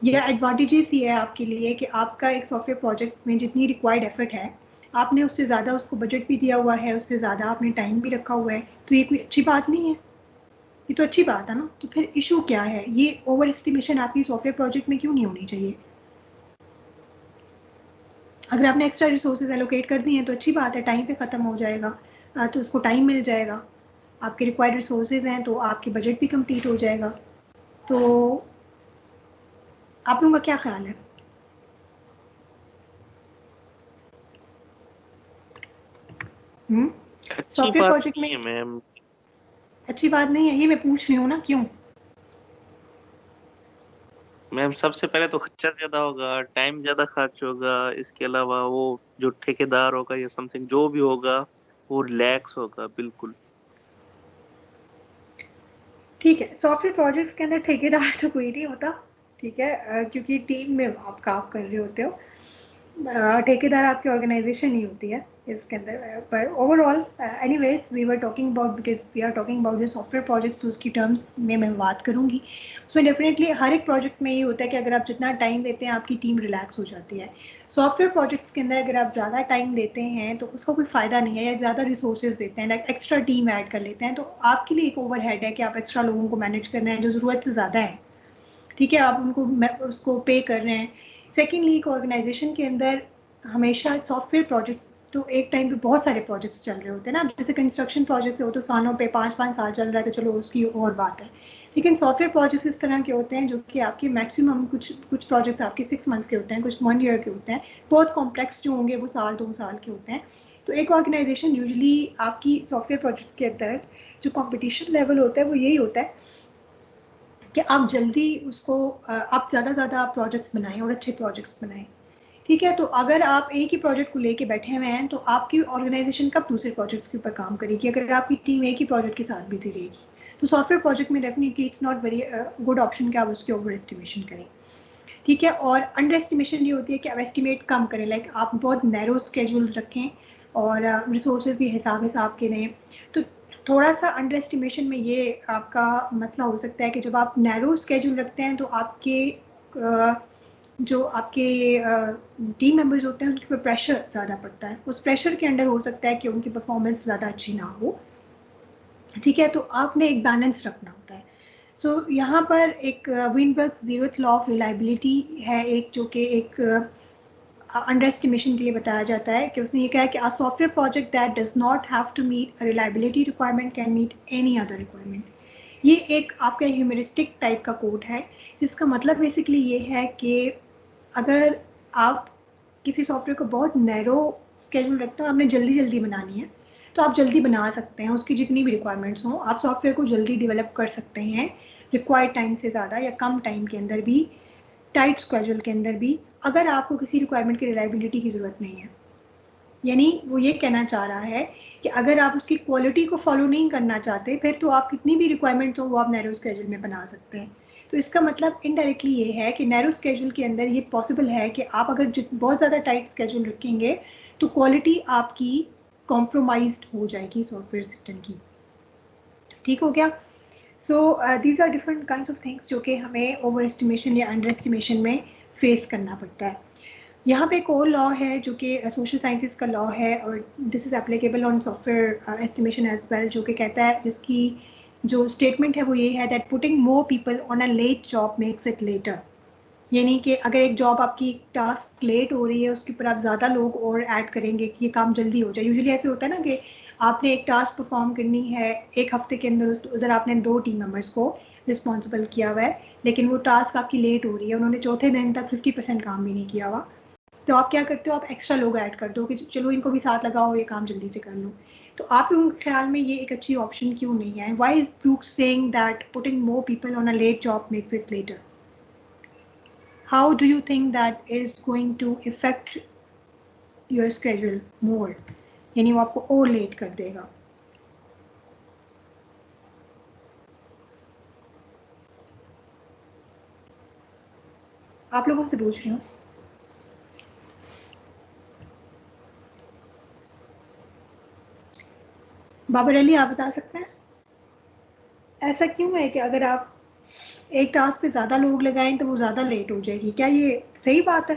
या एडवांटेजेस ही है आपके लिए कि आपका एक सॉफ्टवेयर प्रोजेक्ट में जितनी रिक्वायर्ड एफर्ट है आपने उससे ज़्यादा उसको बजट भी दिया हुआ है, उससे ज़्यादा आपने टाइम भी रखा हुआ है, तो ये कोई अच्छी बात नहीं है? ये तो अच्छी बात है ना। तो फिर इशू क्या है? ये ओवर एस्टिमेशन आपकी सॉफ्टवेयर प्रोजेक्ट में क्यों नहीं होनी चाहिए? अगर आपने एक्स्ट्रा रिसोर्सेज एलोकेट कर दिए हैं तो अच्छी बात है, टाइम पे ख़त्म हो जाएगा, तो उसको टाइम मिल जाएगा, आपके रिक्वायर्ड रिसोर्सेज हैं तो आपके बजट भी कंप्लीट हो जाएगा। तो आप लोगों का क्या ख्याल है?
अच्छी
सॉफ्टवेयर
बात
प्रोजेक्ट
नहीं
में
है मैम।
अच्छी बात नहीं है, ये मैं पूछ रही हूँ ना, क्यों?
मैम सबसे पहले तो खर्चा ज्यादा होगा, टाइम ज्यादा खर्च होगा, इसके अलावा वो जो ठेकेदार होगा या समथिंग जो भी होगा वो रिलैक्स होगा बिल्कुल।
ठीक है, सॉफ्टवेयर प्रोजेक्ट्स के अंदर ठेकेदार तो कोई नहीं होता, ठीक है, क्योंकि टीम में आप काम कर रहे होते हो। ठेकेदार आपकी ऑर्गेनाइजेशन ही होती है इसके अंदर, पर overall anyways we were talking about, because we are talking about जो सॉफ्टवेयर प्रोजेक्ट्स, उसकी टर्म्स में मैं बात करूंगी। उसमें डेफिनेटली हर एक प्रोजेक्ट में ये होता है कि अगर आप जितना टाइम देते हैं आपकी टीम रिलैक्स हो जाती है। सॉफ्टवेयर प्रोजेक्ट्स के अंदर अगर आप ज़्यादा टाइम देते हैं तो उसका कोई फ़ायदा नहीं है, या ज़्यादा रिसोर्सेज देते हैं, लाइक एक्स्ट्रा टीम ऐड कर लेते हैं, तो आपके लिए एक ओवरहेड है कि आप एक्स्ट्रा लोगों को मैनेज कर रहे हैं जो ज़रूरत से ज़्यादा है, ठीक है, आप उनको उसको पे कर रहे हैं। सेकेंडली, एक ऑर्गेनाइजेशन के अंदर हमेशा सॉफ्टवेयर प्रोजेक्ट्स तो एक टाइम पे बहुत सारे प्रोजेक्ट्स चल रहे होते हैं ना, जैसे कंस्ट्रक्शन प्रोजेक्ट्स हो तो सालों पे 5-5 साल चल रहा है तो चलो उसकी और बात है, लेकिन सॉफ्टवेयर प्रोजेक्ट्स इस तरह के होते हैं जो कि आपके मैक्सिमम कुछ प्रोजेक्ट्स आपके 6 मंथ्स के होते हैं, कुछ 1 ईयर के होते हैं, बहुत कॉम्प्लेक्स जो होंगे वो 1-2 साल के होते हैं। तो एक ऑर्गेनाइजेशन यूजुअली आपकी सॉफ्टवेयर प्रोजेक्ट के अंदर जो कॉम्पिटिशन लेवल होता है वो यही होता है कि आप जल्दी उसको आप ज़्यादा प्रोजेक्ट्स बनाएं और अच्छे प्रोजेक्ट्स बनाएं, ठीक है। तो अगर आप एक ही प्रोजेक्ट को लेके बैठे हुए हैं तो आपकी ऑर्गेनाइजेशन कब दूसरे प्रोजेक्ट्स के ऊपर काम करेगी, अगर आपकी टीम एक ही प्रोजेक्ट के साथ बिजी रहेगी। तो सॉफ्टवेयर प्रोजेक्ट में definitely it's not very good option कि आप उसके ओवर एस्टिमेशन करें, ठीक है। और अंडर एस्टिमेशन ये होती है कि आप एस्टिमेट कम करें, लाइक आप बहुत नैरो स्केड्यूल्स रखें और रिसोर्सेज भी हिसाब के दें। तो थोड़ा सा अंडर एस्टिमेशन में ये आपका मसला हो सकता है कि जब आप नैरो स्केड्यूल रखते हैं तो आपके जो आपके टीम मेंबर्स होते हैं उनके ऊपर प्रेशर ज़्यादा पड़ता है, उस प्रेशर के अंडर हो सकता है कि उनकी परफॉर्मेंस ज़्यादा अच्छी ना हो, ठीक है। तो आपने एक बैलेंस रखना होता है। सो यहाँ पर एक विनबर्ग्स 0th लॉ ऑफ रिलायबिलिटी है एक, जो कि एक अंडर एस्टिमेशन के लिए बताया जाता है कि उसने ये कहा है कि a software project that does not have to meet a reliability requirement can meet any other requirement. ये एक आपका ह्यूमरिस्टिक टाइप का कोड है, जिसका मतलब बेसिकली ये है कि अगर आप किसी सॉफ्टवेयर को बहुत नैरो स्केड्यूल रखते हो और आपने जल्दी बनानी है तो आप जल्दी बना सकते हैं, उसकी जितनी भी रिक्वायरमेंट्स हों आप सॉफ्टवेयर को जल्दी डेवलप कर सकते हैं, रिक्वायर्ड टाइम से ज़्यादा या कम टाइम के अंदर भी, टाइट स्केड्यूल के अंदर भी, अगर आपको किसी रिक्वायरमेंट की रिलायबिलिटी की ज़रूरत नहीं है। यानी वो ये कहना चाह रहा है कि अगर आप उसकी क्वालिटी को फॉलो नहीं करना चाहते फिर तो आप कितनी भी रिक्वायरमेंट्स हो वो आप नैरो स्केड्यूल में बना सकते हैं। तो इसका मतलब इनडायरेक्टली ये है कि नैरो स्केड्यूल के अंदर ये पॉसिबल है कि आप अगर बहुत ज़्यादा टाइट स्केड्यूल रखेंगे तो क्वालिटी आपकी कॉम्प्रोमाइज्ड हो जाएगी सॉफ्टवेयर सिस्टम की, ठीक हो गया। So these are different kinds of things जो कि हमें ओवर एस्टिमेशन या अंडर एस्टिमेशन में फेस करना पड़ता है। यहाँ पे एक और लॉ है जो कि सोशल साइंसेज का लॉ है और this is applicable on software estimation as well, जो कि कहता है, जिसकी जो स्टेटमेंट है वो ये है that putting more people on a late job makes it later. यानी कि अगर एक जॉब आपकी टास्क लेट हो रही है उसके ऊपर आप ज़्यादा लोग और ऐड करेंगे कि ये काम जल्दी हो जाए। यूजुअली ऐसे होता है ना कि आपने एक टास्क परफॉर्म करनी है एक हफ्ते के अंदर, उधर आपने 2 टीम मेंबर्स को रिस्पॉन्सिबल किया हुआ है, लेकिन वो टास्क आपकी लेट हो रही है, उन्होंने चौथे दिन तक 50% काम भी नहीं किया हुआ, तो आप क्या करते हो, आप एक्स्ट्रा लोग ऐड कर दो कि चलो इनको भी साथ लगाओ ये काम जल्दी से कर लो। तो आप लोगों के ख्याल में ये एक अच्छी ऑप्शन क्यों नहीं है? Why is Brooks saying that putting more people on a late job makes it later? How do you think that is going to affect your schedule more? यानी वो आपको और लेट कर देगा। आप लोगों से पूछ रही हूँ। बाबर अली, आप बता सकते हैं ऐसा क्यों है कि अगर आप एक टास्क पे ज़्यादा लोग लगाएं तो वो ज़्यादा लेट हो जाएगी? क्या ये सही बात है?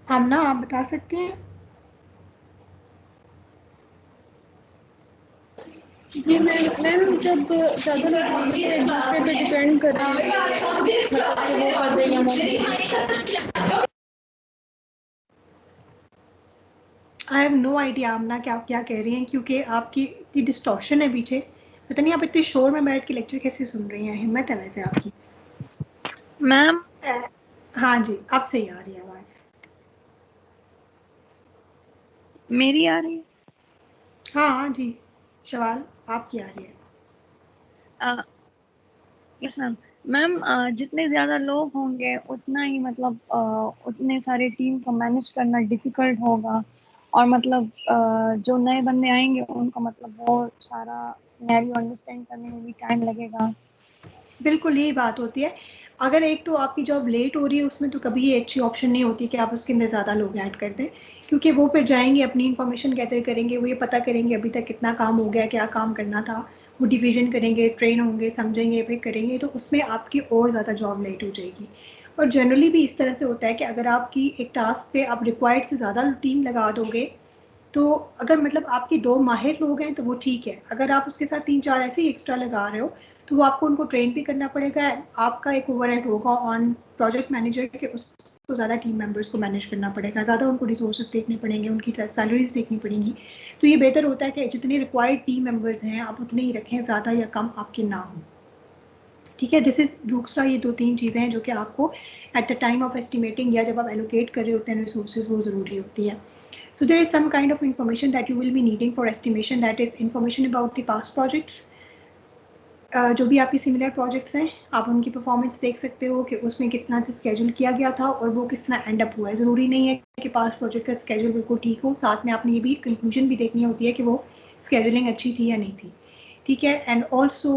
आमना, आप बता सकती हैं?
जी मैम जब ज़्यादा लोग एक दूसरे पे डिपेंड कर रहे हैं मतलब कि वो कर रहे हैं।
आई हैव नो आइडिया आमना कि आप क्या कह रही हैं, क्योंकि आपकी इतनी डिस्टॉर्शन है पीछे, पता नहीं आप इतने शोर में बैठ के लेक्चर कैसे सुन रही हैं, हिम्मत है वैसे आपकी।
मैम
हाँ जी, अब सही आ रही है आवाज़।
मेरी आ रही है?
हाँ जी, सवाल आपकी आ रही है।
Yes ma'am. मैम जितने ज़्यादा लोग होंगे उतना ही मतलब उतने सारे टीम को मैनेज करना डिफ़िकल्ट होगा, और मतलब जो नए बंदे आएंगे उनको मतलब वो सारा सिनेरियो अंडरस्टैंड करने में भी टाइम लगेगा।
बिल्कुल यही बात होती है। अगर एक तो आपकी जॉब लेट हो रही है उसमें तो कभी ये अच्छी ऑप्शन नहीं होती कि आप उसके अंदर ज़्यादा लोग ऐड कर दें, क्योंकि वो फिर जाएंगे अपनी इन्फॉर्मेशन गैदर करेंगे, वो ये पता करेंगे अभी तक कितना काम हो गया, क्या काम करना था, वो डिवीजन करेंगे, ट्रेन होंगे, समझेंगे, फिर करेंगे, तो उसमें आपकी और ज़्यादा जॉब लेट हो जाएगी। और जनरली भी इस तरह से होता है कि अगर आपकी एक टास्क पे आप रिक्वायर्ड से ज़्यादा टीम लगा दोगे, तो अगर मतलब आपके 2 माहिर लोग हैं तो वो ठीक है, अगर आप उसके साथ 3-4 ऐसे ही एक्स्ट्रा लगा रहे हो तो वो आपको उनको ट्रेन भी करना पड़ेगा। आपका एक ओवरहेड होगा ऑन प्रोजेक्ट मैनेजर के, उसको ज़्यादा टीम मेंबर्स को मैनेज करना पड़ेगा, ज़्यादा उनको रिसोर्सेज देखने पड़ेंगे, उनकी सैलरीज देखनी पड़ेंगी। तो ये बेहतर होता है कि जितने रिक्वायर्ड टीम मेंबर्स हैं आप उतने ही रखें, ज़्यादा या कम आपके ना हो। ठीक है, दिस इज दूसरा, ये 2-3 चीज़ें हैं जो कि आपको at the time of estimating या जब आप एलोकेट कर रहे होते हैं रिसोर्सेज, वो ज़रूरी होती है। So there is some kind of information that you will be needing for estimation, that is information about the past projects. जो भी आपकी सिमिलर प्रोजेक्ट्स हैं आप उनकी परफॉर्मेंस देख सकते हो कि उसमें किस तरह से स्केड्यूल किया गया था और वो किस तरह एंड अप हुआ है। ज़रूरी नहीं है कि पास्ट प्रोजेक्ट का स्केड्यूल बिल्कुल ठीक हो, साथ में आपने ये भी कंक्लूजन भी देखनी होती है कि वो स्केड्यूलिंग अच्छी थी या नहीं थी। ठीक है, and also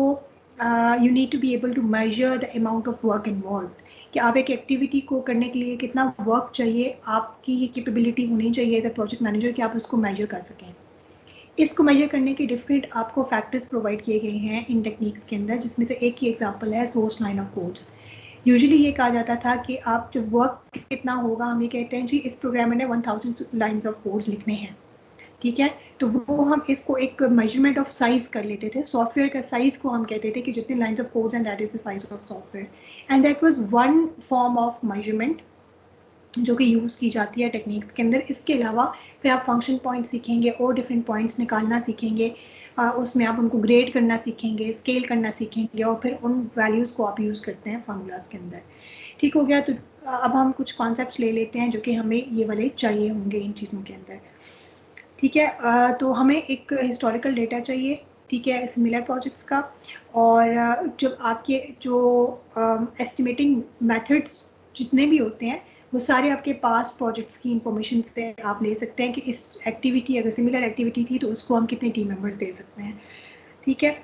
you need to be able to measure the amount of work involve, कि आप एक एक्टिविटी को करने के लिए कितना वर्क चाहिए, आपकी ये कैपेबिलिटी होनी चाहिए एज अ प्रोजेक्ट मैनेजर कि आप उसको मेजर कर सकें। इसको मेजर करने के डिफरेंट आपको फैक्टर्स प्रोवाइड किए गए हैं इन टेक्निक्स के अंदर, जिसमें से एक ही एग्जांपल है source line of codes. Usually ये कहा जाता था कि आप जब वर्क कितना होगा, हम ये कहते हैं जी इस प्रोग्रामर ने 1000 लाइन्स ऑफ कोड्स लिखने हैं। ठीक है, तो वो हम इसको एक मेजरमेंट ऑफ साइज कर लेते थे, सॉफ्टवेयर का साइज को हम कहते थे कि जितने लाइन्स ऑफ कोड्स हैं that is the size of software, and that was one form of measurement जो कि यूज़ की जाती है टेक्निक्स के अंदर। इसके अलावा फिर आप फंक्शन पॉइंट सीखेंगे और डिफरेंट पॉइंट्स निकालना सीखेंगे, उसमें आप उनको ग्रेड करना सीखेंगे, स्केल करना सीखेंगे, और फिर उन वैल्यूज़ को आप यूज़ करते हैं फार्मूलाज के अंदर। ठीक हो गया, तो अब हम कुछ कॉन्सेप्ट्स ले लेते हैं जो कि हमें ये वाले चाहिए होंगे इन चीज़ों के अंदर। ठीक है, तो हमें एक हिस्टोरिकल डेटा चाहिए, ठीक है, सिमिलर प्रोजेक्ट्स का, और जब आपके जो एस्टिमेटिंग मेथड्स जितने भी होते हैं वो सारे आपके पास प्रोजेक्ट्स की इंफॉर्मेशन से आप ले सकते हैं कि इस एक्टिविटी अगर सिमिलर एक्टिविटी थी तो उसको हम कितने टीम मेंबर्स दे सकते हैं। ठीक है,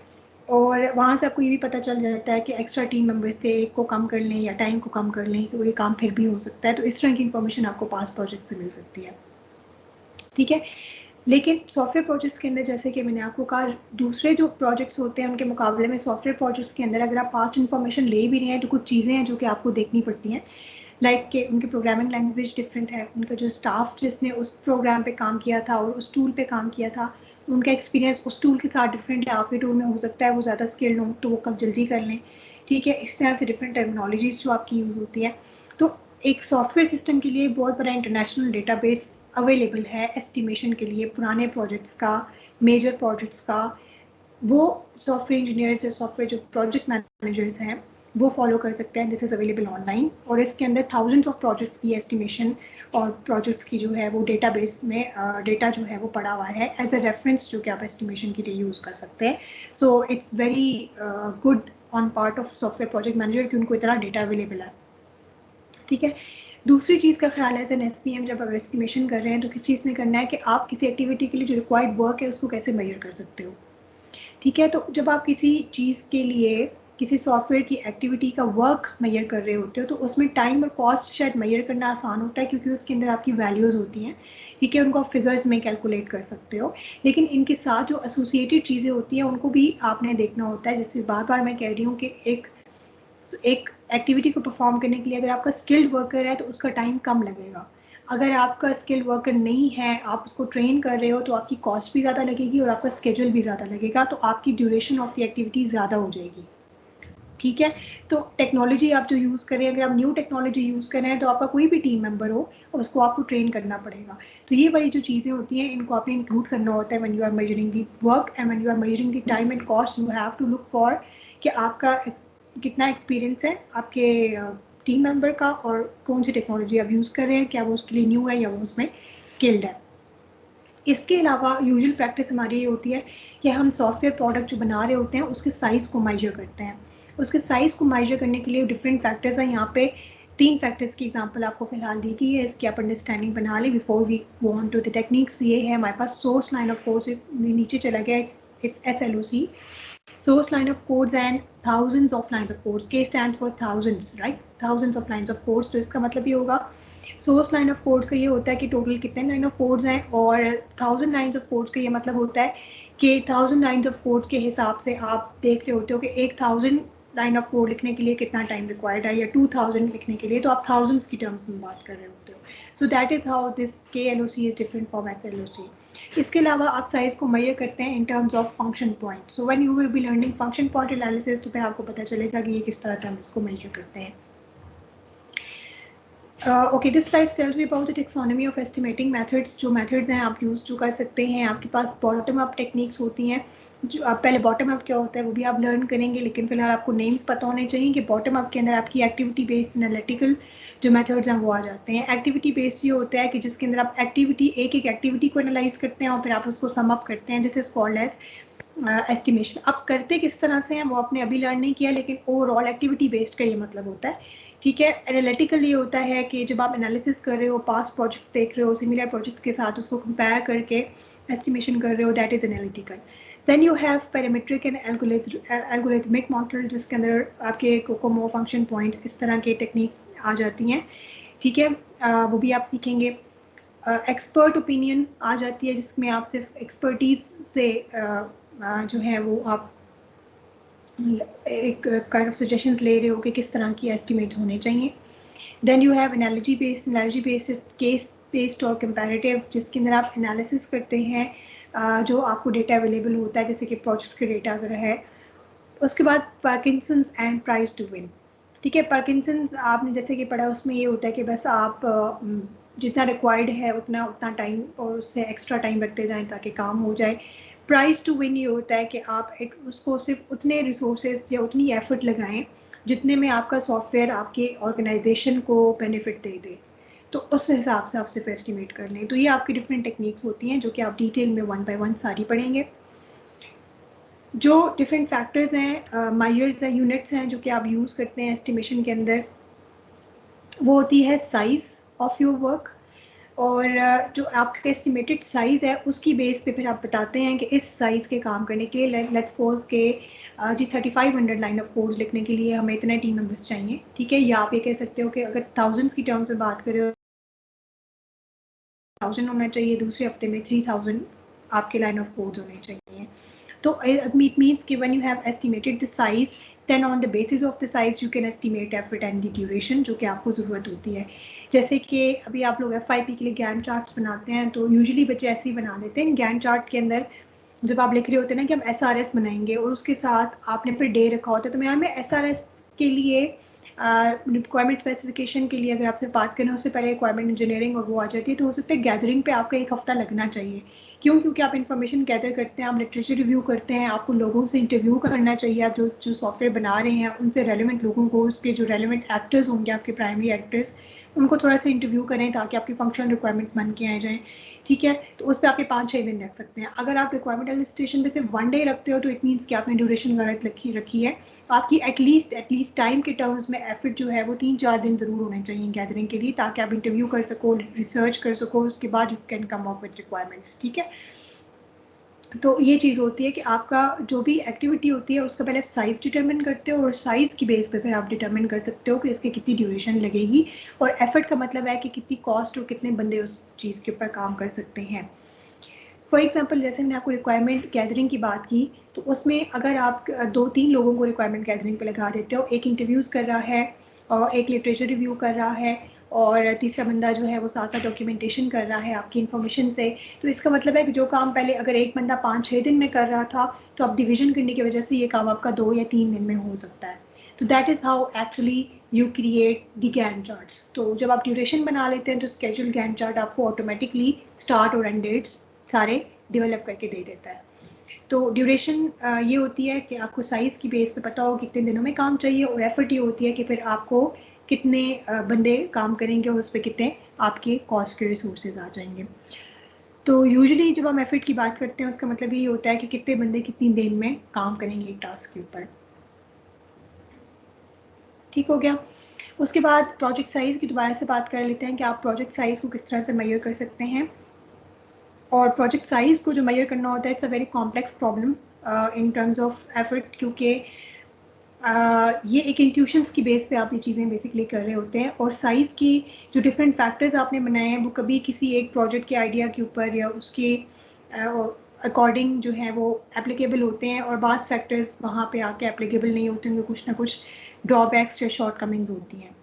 और वहाँ से आपको ये भी पता चल जाता है कि एक्स्ट्रा टीम मेंबर्स थे, एक को कम कर लें या टाइम को कम कर लें तो ये काम फिर भी हो सकता है। तो इस तरह की इंफॉर्मेशन आपको पास प्रोजेक्ट से मिल सकती है। ठीक है, लेकिन सॉफ्टवेयर प्रोजेक्ट्स के अंदर जैसे कि मैंने आपको कहा, दूसरे जो प्रोजेक्ट्स होते हैं उनके मुकाबले में सॉफ्टवेयर प्रोजेक्ट्स के अंदर अगर आप पास्ट इन्फॉर्मेशन ले भी रहे हैं तो कुछ चीज़ें हैं जो कि आपको देखनी पड़ती हैं, लाइक कि उनकी प्रोग्रामिंग लैंग्वेज डिफरेंट है, उनका जो स्टाफ जिसने उस प्रोग्राम पे काम किया था और उस टूल पे काम किया था उनका एक्सपीरियंस उस टूल के साथ डिफरेंट है। आपके टूल में हो सकता है वो ज़्यादा स्किल्ड हो तो वो कब जल्दी कर लें। ठीक है, इस तरह से डिफरेंट टर्मिनोलॉजीज जो आपकी यूज़ होती है। तो एक सॉफ्टवेयर सिस्टम के लिए बहुत बड़ा इंटरनेशनल डेटाबेस अवेलेबल है एस्टिमेशन के लिए, पुराने प्रोजेक्ट्स का, मेजर प्रोजेक्ट्स का। वो सॉफ्टवेयर इंजीनियर्स या सॉफ्टवेयर जो प्रोजेक्ट मैनेजर्स हैं वो फॉलो कर सकते हैं। दिस इज़ अवेलेबल ऑनलाइन, और इसके अंदर थाउजेंड्स ऑफ प्रोजेक्ट्स की एस्टिमेशन और प्रोजेक्ट्स की जो है वो डेटाबेस में डेटा जो है वो पड़ा हुआ है एज अ रेफरेंस जो कि आप एस्टिमेशन के लिए यूज़ कर सकते हैं। So it's very good on part of software project manager कि उनको इतना डेटा अवेलेबल है। ठीक है, दूसरी चीज़ का ख्याल है एज एन एसपीएम जब आप एस्टिमेशन कर रहे हैं तो किस चीज़ में करना है कि आप किसी एक्टिविटी के लिए जो रिक्वायर्ड वर्क है उसको कैसे मेजर कर सकते हो। ठीक है, तो जब आप किसी चीज़ के लिए किसी सॉफ्टवेयर की एक्टिविटी का वर्क मेजर कर रहे होते हो तो उसमें टाइम और कॉस्ट शायद मेजर करना आसान होता है क्योंकि उसके अंदर आपकी वैल्यूज़ होती हैं। ठीक है, उनको आप फिगर्स में कैलकुलेट कर सकते हो, लेकिन इनके साथ जो एसोसिएटेड चीज़ें होती हैं उनको भी आपने देखना होता है। जैसे बार बार मैं कह रही हूँ कि एक एक्टिविटी को परफॉर्म करने के लिए अगर आपका स्किल्ड वर्कर है तो उसका टाइम कम लगेगा। अगर आपका स्किल्ड वर्कर नहीं है, आप उसको ट्रेन कर रहे हो तो आपकी कॉस्ट भी ज़्यादा लगेगी और आपका स्केड्यूल भी ज़्यादा लगेगा, तो आपकी ड्यूरेशन ऑफ द एक्टिविटी ज़्यादा हो जाएगी। ठीक है, तो टेक्नोलॉजी आप जो यूज़ करें, अगर आप न्यू टेक्नोलॉजी यूज़ कर रहे हैं तो आपका कोई भी टीम मेंबर हो उसको आपको ट्रेन करना पड़ेगा। तो ये वाली जो चीज़ें होती हैं इनको आपने इंक्लूड करना होता है when you are measuring the work and when you are measuring the time and cost. You have to look for कि आपका कितना एक्सपीरियंस है, आपके टीम मेंबर का और कौन सी टेक्नोलॉजी आप यूज़ कर रहे हैं, क्या वो उसके लिए न्यू है या वो उसमें स्किल्ड है। इसके अलावा यूजुअल प्रैक्टिस हमारी ये होती है कि हम सॉफ्टवेयर प्रोडक्ट जो बना रहे होते हैं उसके साइज़ को मेजर करते हैं। उसके साइज़ को मेजर करने के लिए डिफरेंट फैक्टर्स हैं। यहाँ पे 3 फैक्टर्स की एग्जांपल आपको फिलहाल दी गई है, इसकी आप अंडरस्टैंडिंग बना लें before we go on to the techniques. ये है हमारे पास सोर्स लाइन ऑफ कोड, नीचे चला गया, it's SLOC, source line of codes and thousands of lines of codes. K stands for thousands, right? Thousands of lines of codes. तो इसका मतलब ये होगा सोर्स लाइन ऑफ कोड्स का ये होता है कि टोटल कितने लाइन ऑफ कोड्स हैं, और 1000 लाइन्स ऑफ कोड्स का ये मतलब होता है कि 1000 लाइन्स ऑफ कोड्स के हिसाब से आप देख रहे होते हो कि 1000 लाइन ऑफ कोड लिखने के लिए कितना टाइम रिक्वायर्ड है या 2000 लिखने के लिए, तो आप थाउजेंड्स की टर्म्स में बात कर रहे होते हो। सो that is how this KLOC is different from SLOC। इसके अलावा आप साइज़ को मेजर करते हैं इन terms of function point. So when you will be learning function point analysis, तो फिर आपको पता चलेगा कि ये किस तरह से हम इसको मेजर करते हैं। Okay, this slide tells you about the taxonomy of estimating methods. जो मेथड्स हैं आप यूज़ जो कर सकते हैं, आपके पास बॉटम अप टेक्निक्स होती हैं। जो आप पहले बॉटम अप क्या होता है वो भी आप लर्न करेंगे, लेकिन फिलहाल आपको नेम्स पता होने चाहिए कि बॉटम अप के अंदर आपकी एक्टिविटी बेस्ड एनालिटिकल जो मेथड्स हैं वो आ जाते हैं। एक्टिविटी बेस्ड ये होता है कि जिसके अंदर आप एक एक एक्टिविटी को एनालाइज करते हैं और फिर आप उसको सम अप करते हैं। This is called as estimation. अब करते किस तरह से हैं वो आपने अभी लर्न नहीं किया, लेकिन ओवरऑल एक्टिविटी बेस्ड का ये मतलब होता है, ठीक है। एनालिटिकल ये होता है कि जब आप एनालिसिस कर रहे हो, पास्ट प्रोजेक्ट्स देख रहे हो, सिमिलर प्रोजेक्ट्स के साथ उसको कंपेयर करके एस्टिमेशन कर रहे हो, that is analytical. Then you have parametric and algorithmic model, जिसके अंदर आपके कोकोमो फंक्शन पॉइंट्स इस तरह के टेक्निक्स आ जाती हैं, ठीक है। वो भी आप सीखेंगे। एक्सपर्ट ओपिनियन आ जाती है, जिसमें आप सिर्फ एक्सपर्टीज से जो है वो आप एक काइंड ऑफ सजेशंस ले रहे हो कि किस तरह की एस्टिमेट होने चाहिए। Then you have analogy based, case based और कंपैरेटिव, जिसके अंदर आप एनालिसिस करते हैं जो आपको डेटा अवेलेबल होता है, जैसे कि प्रोजेक्ट्स के डेटा अगर है। उसके बाद Parkinson's and price to win, ठीक है। पार्किंसंस आपने जैसे कि पढ़ा, उसमें ये होता है कि बस आप जितना रिक्वायर्ड है उतना टाइम और उससे एक्स्ट्रा टाइम रखते जाएं ताकि काम हो जाए। प्राइस टू विन ये होता है कि आप उसको सिर्फ उतने रिसोर्सेज या उतनी एफर्ट लगाएं जितने में आपका सॉफ्टवेयर आपके ऑर्गेनाइजेशन को बेनिफिट दे दे, तो उस हिसाब से आप सिर्फ एस्टिमेट कर लें। तो ये आपकी डिफरेंट टेक्निक्स होती हैं जो कि आप डिटेल में 1 by 1 सारी पढ़ेंगे। जो डिफरेंट फैक्टर्स हैं, मायर्स हैं, यूनिट्स हैं जो कि आप यूज़ करते हैं एस्टिमेशन के अंदर, वो होती है साइज़ ऑफ योर वर्क, और जो आपका एस्टिमेटेड साइज़ है उसकी बेस पे फिर आप बताते हैं कि इस साइज़ के काम करने के लिए लेट्स सपोज के जी 3500 लाइन ऑफ कोड्स लिखने के लिए हमें इतने टीम मेंबर्स चाहिए, ठीक है। या आप ये कह सकते हो कि अगर थाउजेंड्स की टर्म्स में बात करें 1000 होना चाहिए, दूसरे हफ्ते में 3000 आपके लाइन ऑफ कोड्स होने चाहिए। तो it means कि when you have estimated the size, then on the basis of the size you can estimate effort and the duration जो कि आपको ज़रूरत होती है। जैसे कि अभी आप लोग FYP के लिए गैंट चार्ट्स बनाते हैं, तो यूजुअली बच्चे ऐसे ही बना देते हैं। गैंट चार्ट के अंदर जब आप लिख रहे होते हैं ना कि हम SRS बनाएंगे और उसके साथ आपने फिर डे रखा होता है, तो मैं यहाँ में SRS के लिए रिक्वायरमेंट स्पेसिफिकेशन के लिए अगर आपसे बात करें उससे पहले रिक्वायरमेंट इंजीनियरिंग और वो आ जाती है, तो हो सकता है गैदरिंग पे आपका 1 हफ्ता लगना चाहिए। क्यों? क्योंकि आप इन्फॉर्मेशन गैदर करते हैं, आप लिटरेचर रिव्यू करते हैं, आपको लोगों से इंटरव्यू करना चाहिए, आप जो सॉफ्टवेयर बना रहे हैं उनसे रेलिवेंट लोगों को, उसके जो रेलिवेंट एक्टर्स होंगे आपके प्राइमरी एक्टर्स, उनको थोड़ा सा इंटरव्यू करें ताकि आपकी फंक्शनल रिक्वायरमेंट्स बन के आ जाएँ, ठीक है। तो उस पर आपके 5-6 दिन लग सकते हैं। अगर आप रिक्वायरमेंट एलिस्टेशन पे सिर्फ 1 डे रखते हो तो इट मीन्स कि आपने ड्यूरेशन गलत रखी है। आपकी एटलीस्ट टाइम के टर्म्स में एफर्ट जो है वो 3-4 दिन ज़रूर होने चाहिए गैदरिंग के लिए, ताकि आप इंटरव्यू कर सको, रिसर्च कर सको, उसके बाद you can come up with requirements, ठीक है। तो ये चीज़ होती है कि आपका जो भी एक्टिविटी होती है उसका पहले आप साइज़ डिटरमिन करते हो और साइज़ की बेस पे फिर आप डिटरमिन कर सकते हो कि इसकी कितनी ड्यूरेशन लगेगी, और एफर्ट का मतलब है कि कितनी कॉस्ट और कितने बंदे उस चीज़ के ऊपर काम कर सकते हैं। फॉर एग्जांपल जैसे मैंने आपको रिक्वायरमेंट गैदरिंग की बात की, तो उसमें अगर आप 2-3 लोगों को रिक्वायरमेंट गैदरिंग पे लगा देते हो, एक इंटरव्यूज़ कर रहा है और एक लिटरेचर रिव्यू कर रहा है और तीसरा बंदा जो है वो साथ साथ डॉक्यूमेंटेशन कर रहा है आपकी इन्फॉर्मेशन से, तो इसका मतलब है कि जो काम पहले अगर एक बंदा 5-6 दिन में कर रहा था, तो अब डिवीजन करने की वजह से ये काम आपका 2 या 3 दिन में हो सकता है। तो that is how actually you create the Gantt charts. तो जब आप ड्यूरेशन बना लेते हैं तो स्केड्यूल गैंट चार्ट आपको ऑटोमेटिकली स्टार्ट और एंड डेट्स सारे डेवलप करके दे देता है। तो ड्यूरेशन ये होती है कि आपको साइज़ की बेस पे पता हो कि कितने दिनों में काम चाहिए, और एफर्ट ये होती है कि फिर आपको कितने बंदे काम करेंगे और उस पर कितने आपके कॉस्ट के रिसोर्सेज आ जाएंगे। तो यूजुअली जब हम एफर्ट की बात करते हैं उसका मतलब ये होता है कि कितने बंदे कितनी देर में काम करेंगे एक टास्क के ऊपर। ठीक हो गया। उसके बाद प्रोजेक्ट साइज़ की दोबारा से बात कर लेते हैं कि आप प्रोजेक्ट साइज़ को किस तरह से मेजर कर सकते हैं। और प्रोजेक्ट साइज़ को जो मेजर करना होता है it's a very complex problem in terms of effort, क्योंकि ये एक इंट्यूशंस की बेस पे आप ये चीज़ें बेसिकली कर रहे होते हैं। और साइज़ की जो डिफरेंट फैक्टर्स आपने बनाए हैं वो कभी किसी एक प्रोजेक्ट के आइडिया के ऊपर या उसके अकॉर्डिंग जो है वो एप्लीकेबल होते हैं, और बास फैक्टर्स वहाँ पे आके एप्लीकेबल नहीं होते, उनमें कुछ ना कुछ ड्रॉबैक्स या शॉर्ट कमिंग्स होती हैं।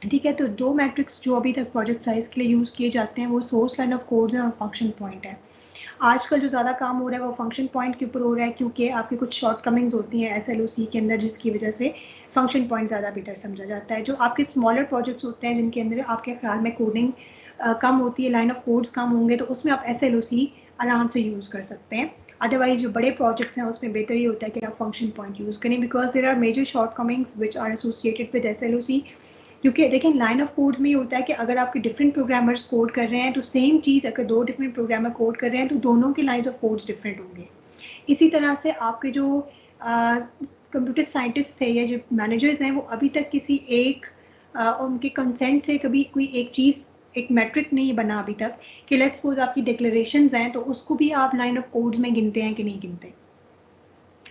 ठीक है, तो दो मैट्रिक्स जो अभी तक प्रोजेक्ट साइज़ के लिए यूज़ किए जाते हैं वो सोर्स लाइन ऑफ कोड्स हैं और फंक्शन पॉइंट है। आजकल जो ज़्यादा काम हो रहा है वो फंक्शन पॉइंट के ऊपर हो रहा है, क्योंकि आपकी कुछ शॉर्ट कमिंग्स होती हैं SLOC के अंदर, जिसकी वजह से फंक्शन पॉइंट ज़्यादा बेटर समझा जाता है। जो आपके स्मॉलर प्रोजेक्ट्स होते हैं जिनके अंदर आपके ख्याल में कोडिंग कम होती है, लाइन ऑफ कोड्स कम होंगे, तो उसमें आप SLOC आराम से यूज़ कर सकते हैं। अदरवाइज जो बड़े प्रोजेक्ट्स हैं उसमें बेहतर ही होता है कि आप फंक्शन पॉइंट यूज़ करें, because there are major shortcomings which are associated with SLOC। क्योंकि देखें लाइन ऑफ कोड्स में ये होता है कि अगर आपके डिफरेंट प्रोग्रामर्स कोड कर रहे हैं तो सेम चीज़ अगर दो डिफरेंट प्रोग्रामर कोड कर रहे हैं तो दोनों के लाइन्स ऑफ कोड्स डिफरेंट होंगे। इसी तरह से आपके जो कंप्यूटर साइंटिस्ट थे या जो मैनेजर्स हैं वो अभी तक किसी एक उनके कंसेंट से कभी कोई एक चीज़ एक मैट्रिक नहीं बना अभी तक कि लेट्स सपोज आपकी डिक्लेरेशंस हैं तो उसको भी आप लाइन ऑफ कोड्स में गिनते हैं कि नहीं गिनते।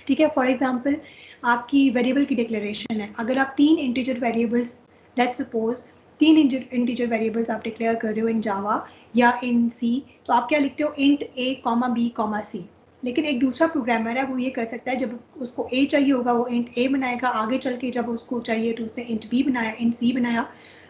ठीक है, फॉर एग्जांपल आपकी वेरिएबल की डिक्लेरेशन है, अगर आप 3 integer variables let's suppose 3 integer variables आप डिक्लेयर कर रहे हो इन जावा या इन सी, तो आप क्या लिखते हो int a, b, c। लेकिन एक दूसरा प्रोग्रामर है वो ये कर सकता है, जब उसको a चाहिए होगा वो int a बनाएगा, आगे चल के जब उसको चाहिए तो उसने int b बनाया, int c बनाया।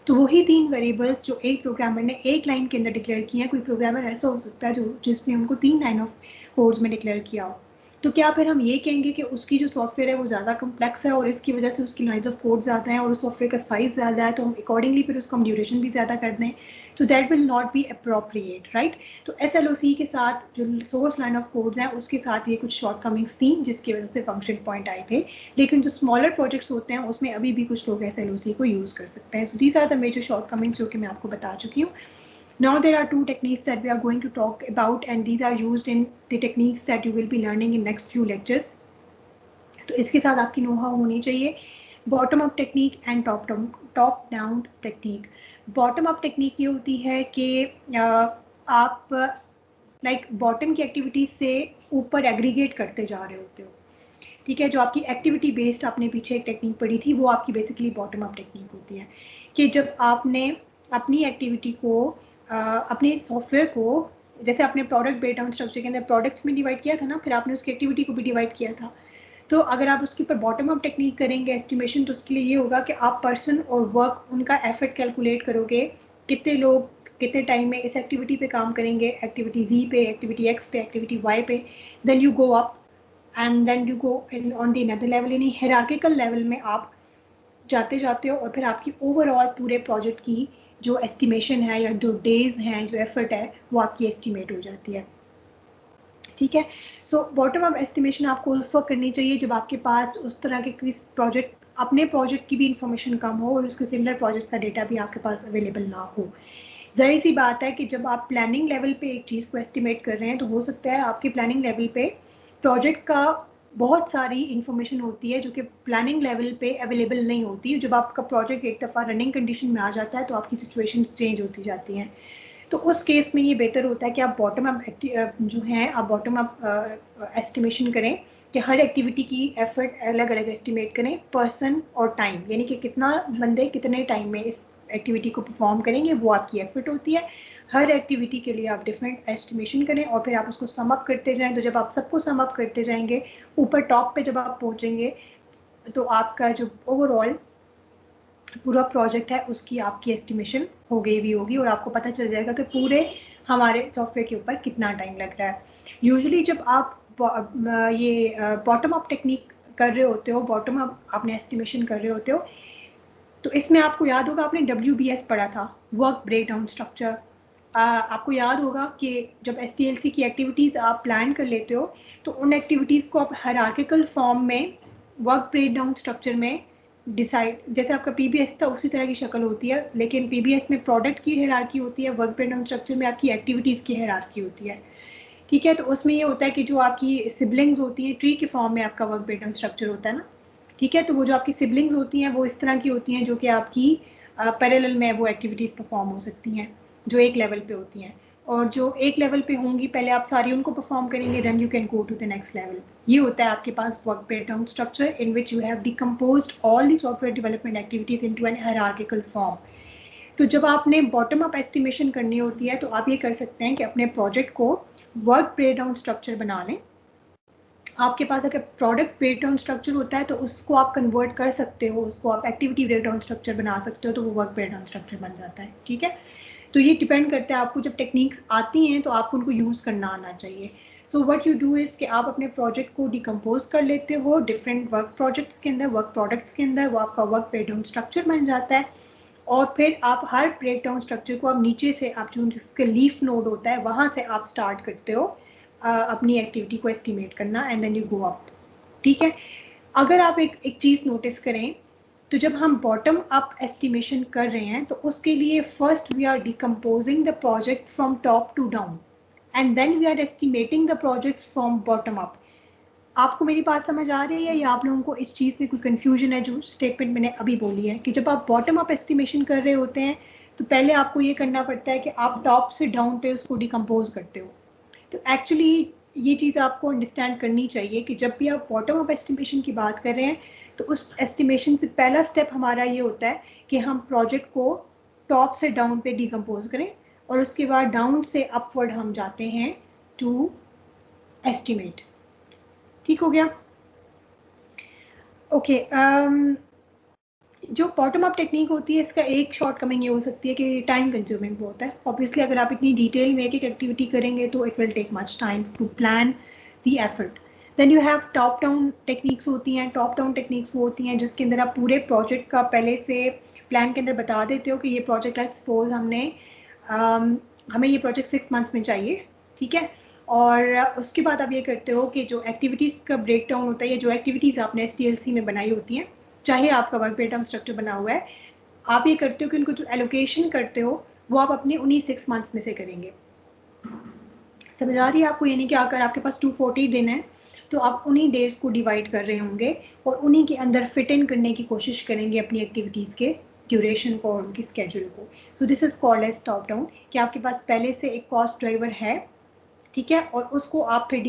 तो वही 3 वेरिएबल्स जो एक प्रोग्रामर ने एक लाइन के अंदर डिक्लेयर किए हैं, कोई प्रोग्रामर ऐसा हो सकता है जो जिसने उनको 3 लाइन ऑफ कोड्स में डिक्लेयर किया हो। तो क्या फिर हम ये कहेंगे कि उसकी जो सॉफ्टवेयर है वो ज़्यादा कम्प्लेक्स है और इसकी वजह से उसकी लाइन्स ऑफ कोड ज़्यादा हैं और उस सॉफ्टवेयर का साइज़ ज़्यादा है, तो हम अकॉर्डिंगली फिर उसको हम ड्यूरेशन भी ज़्यादा कर दें, तो that will not be appropriate, right. तो SLOC के साथ जो सोर्स लाइन ऑफ कोड्स हैं उसके साथ ये कुछ शॉर्ट कमिंग्स थी जिसकी वजह से फंक्शन पॉइंट आए थे, लेकिन जो स्मॉलर प्रोजेक्ट्स होते हैं उसमें अभी भी कुछ लोग SLOC को यूज़ कर सकते हैं। So these are the major shortcomings जो कि मैं आपको बता चुकी हूँ। Now there are 2 techniques that we are going to talk about, and these are used in the techniques that you will be learning in next few lectures. तो इसके साथ आपकी नो-हाउ होनी चाहिए bottom up technique and top down technique. Bottom up technique ये होती है कि आप लाइक बॉटम की एक्टिविटीज से ऊपर एग्रीगेट करते जा रहे होते हो। ठीक है, जो आपकी एक्टिविटी बेस्ड आपने पीछे एक टेक्निक पढ़ी थी वो आपकी बेसिकली बॉटम अप टेक्निक होती है कि जब आपने अपनी एक्टिविटी को अपने सॉफ्टवेयर को, जैसे आपने प्रोडक्ट ब्रेक डाउन स्ट्रक्चर के अंदर प्रोडक्ट्स में डिवाइड किया था ना, फिर आपने उसकी एक्टिविटी को भी डिवाइड किया था। तो अगर आप उसके ऊपर बॉटम अप टेक्निक करेंगे एस्टिमेशन, तो उसके लिए ये होगा कि आप पर्सन और वर्क उनका एफर्ट कैलकुलेट करोगे, कितने लोग कितने टाइम में इस एक्टिविटी पे काम करेंगे, एक्टिविटी जी पे, एक्टिविटी एक्स पे, एक्टिविटी वाई पे, then you go up and then you go on the another level, यानी हायरार्किकल लेवल में आप जाते जाते हो और फिर आपकी ओवरऑल पूरे प्रोजेक्ट की जो एस्टिमेशन है या जो डेज हैं, जो एफर्ट है, वो आपकी एस्टिमेट हो जाती है। ठीक है, सो बॉटम अप एस्टिमेशन आपको उस वक्त करनी चाहिए जब आपके पास उस तरह के कोई प्रोजेक्ट, अपने प्रोजेक्ट की भी इंफॉर्मेशन कम हो और उसके सिमिलर प्रोजेक्ट का डेटा भी आपके पास अवेलेबल ना हो। ज़ाहिर सी बात है कि जब आप प्लानिंग लेवल पे एक चीज़ को एस्टिमेट कर रहे हैं तो हो सकता है आपकी प्लानिंग लेवल पे प्रोजेक्ट का बहुत सारी इन्फॉर्मेशन होती है जो कि प्लानिंग लेवल पे अवेलेबल नहीं होती। जब आपका प्रोजेक्ट एक दफ़ा रनिंग कंडीशन में आ जाता है तो आपकी सिचुएशंस चेंज होती जाती हैं। तो उस केस में ये बेहतर होता है कि आप बॉटम अप जो हैं आप बॉटम अप एस्टिमेशन करें कि हर एक्टिविटी की एफर्ट अलग अलग एस्टिमेट करें, पर्सन और टाइम, यानी कि कितना बंदे कितने टाइम में इस एक्टिविटी को परफॉर्म करेंगे वो आपकी एफर्ट होती है। हर एक्टिविटी के लिए आप डिफरेंट एस्टिमेशन करें और फिर आप उसको सम अप करते जाएं। तो जब आप सबको सम अप करते जाएंगे, ऊपर टॉप पे जब आप पहुंचेंगे तो आपका जो ओवरऑल पूरा प्रोजेक्ट है उसकी आपकी एस्टिमेशन हो गई भी होगी और आपको पता चल जाएगा कि पूरे हमारे सॉफ्टवेयर के ऊपर कितना टाइम लग रहा है। यूजुअली जब आप ये बॉटम अप टेक्निक कर रहे होते हो, बॉटम अप आपने एस्टिमेशन कर रहे होते हो, तो इसमें आपको याद होगा आपने WBS पढ़ा था, वर्क ब्रेक डाउन स्ट्रक्चर। आपको याद होगा कि जब SDLC की एक्टिविटीज़ आप प्लान कर लेते हो तो उन एक्टिविटीज़ को आप हायरार्किकल फॉर्म में वर्क ब्रेक डाउन स्ट्रक्चर में डिसाइड, जैसे आपका पीबीएस था उसी तरह की शक्ल होती है, लेकिन पीबीएस में प्रोडक्ट की हायरार्की होती है, वर्क ब्रेकडाउन स्ट्रक्चर में आपकी एक्टिविटीज़ की हायरार्की होती है। ठीक है, तो उसमें ये होता है कि जो आपकी सिबलिंग्स होती हैं, ट्री के फॉर्म में आपका वर्क ब्रेकडाउन स्ट्रक्चर होता है ना। ठीक है, तो वो जो आपकी सिबलिंग्स होती हैं वो इस तरह की होती हैं जो कि आपकी पैरेलल में वो एक्टिविटीज़ परफॉर्म हो सकती हैं, जो एक लेवल पे होती हैं, और जो एक लेवल पे होंगी पहले आप सारी उनको परफॉर्म करेंगे, then you can go to the next level. ये होता है आपके पास work breakdown structure in which you have decomposed all the software development activities into an hierarchical form. तो जब आपने बॉटम अप एस्टिमेशन करनी होती है तो आप ये कर सकते हैं कि अपने प्रोजेक्ट को वर्क ब्रेकडाउन स्ट्रक्चर बना लें। आपके पास अगर प्रोडक्ट ब्रेकडाउन स्ट्रक्चर होता है तो उसको आप कन्वर्ट कर सकते हो, उसको आप एक्टिविटी ब्रेकडाउन स्ट्रक्चर बना सकते हो, तो वो वर्क ब्रेकडाउन स्ट्रक्चर बन जाता है। ठीक है, तो ये डिपेंड करता है आपको, जब टेक्निक्स आती हैं तो आपको उनको यूज़ करना आना चाहिए। So what you do is कि आप अपने प्रोजेक्ट को डिकम्पोज कर लेते हो डिफरेंट वर्क प्रोजेक्ट्स के अंदर, वर्क प्रोडक्ट्स के अंदर, वो आपका वर्क ब्रेकडाउन स्ट्रक्चर बन जाता है। और फिर आप हर ब्रेकडाउन स्ट्रक्चर को आप नीचे से, आप जो जिसका लीफ नोड होता है वहाँ से आप स्टार्ट करते हो अपनी एक्टिविटी को एस्टिमेट करना, and then you go up. ठीक है, अगर आप एक चीज़ नोटिस करें तो जब हम बॉटम अप एस्टिमेशन कर रहे हैं तो उसके लिए first we are decomposing the project from top to down, and then we are estimating the project from bottom up. आपको मेरी बात समझ आ रही है या आप लोगों को इस चीज़ में कोई कंफ्यूजन है? जो स्टेटमेंट मैंने अभी बोली है कि जब आप बॉटम अप एस्टिमेशन कर रहे होते हैं तो पहले आपको ये करना पड़ता है कि आप टॉप से डाउन पे उसको डिकम्पोज करते हो। तो एक्चुअली ये चीज़ आपको अंडरस्टैंड करनी चाहिए कि जब भी आप बॉटम अप एस्टिमेशन की बात कर रहे हैं तो उस एस्टिमेशन से पहला स्टेप हमारा ये होता है कि हम प्रोजेक्ट को टॉप से डाउन पे डिकम्पोज करें, और उसके बाद डाउन से अपवर्ड हम जाते हैं टू एस्टिमेट। ठीक हो गया? ओके, जो बॉटम अप टेक्निक होती है इसका एक शॉर्टकमिंग ये हो सकती है कि टाइम कंज्यूमिंग बहुत है। ऑब्वियसली अगर आप इतनी डिटेल में एक एक एक्टिविटी करेंगे तो it will take much time to plan the effort. Then you have top down techniques होती हैं। टॉप डाउन टेक्निक्स वो होती हैं जिसके अंदर आप पूरे प्रोजेक्ट का पहले से प्लान के अंदर बता देते हो कि ये प्रोजेक्ट, लेट्स सपोज हमें ये प्रोजेक्ट 6 मंथ्स में चाहिए। ठीक है, और उसके बाद आप ये करते हो कि जो एक्टिविटीज़ का ब्रेक डाउन होता है या जो एक्टिविटीज़ आपने SDLC में बनाई होती हैं, चाहे आपका वर्क ब्रेकडाउन स्ट्रक्चर बना हुआ है, आप ये करते हो कि उनको जो एलोकेशन करते हो वो आप अपने उन्हीं 6 मंथ्स में से करेंगे। समझ आ रही है आपको? यानी कि अगर आपके पास 240 दिन है तो आप उन्हीं डेज को डिवाइड कर रहे होंगे और उन्हीं के अंदर फिट इन करने की कोशिश करेंगे अपनी एक्टिविटीज़ के ड्यूरेशन को और उनकी स्केड्यूल को। So this is called as top down, कि आपके पास पहले से एक कॉस्ट ड्राइवर है, ठीक है, और उसको आप फिर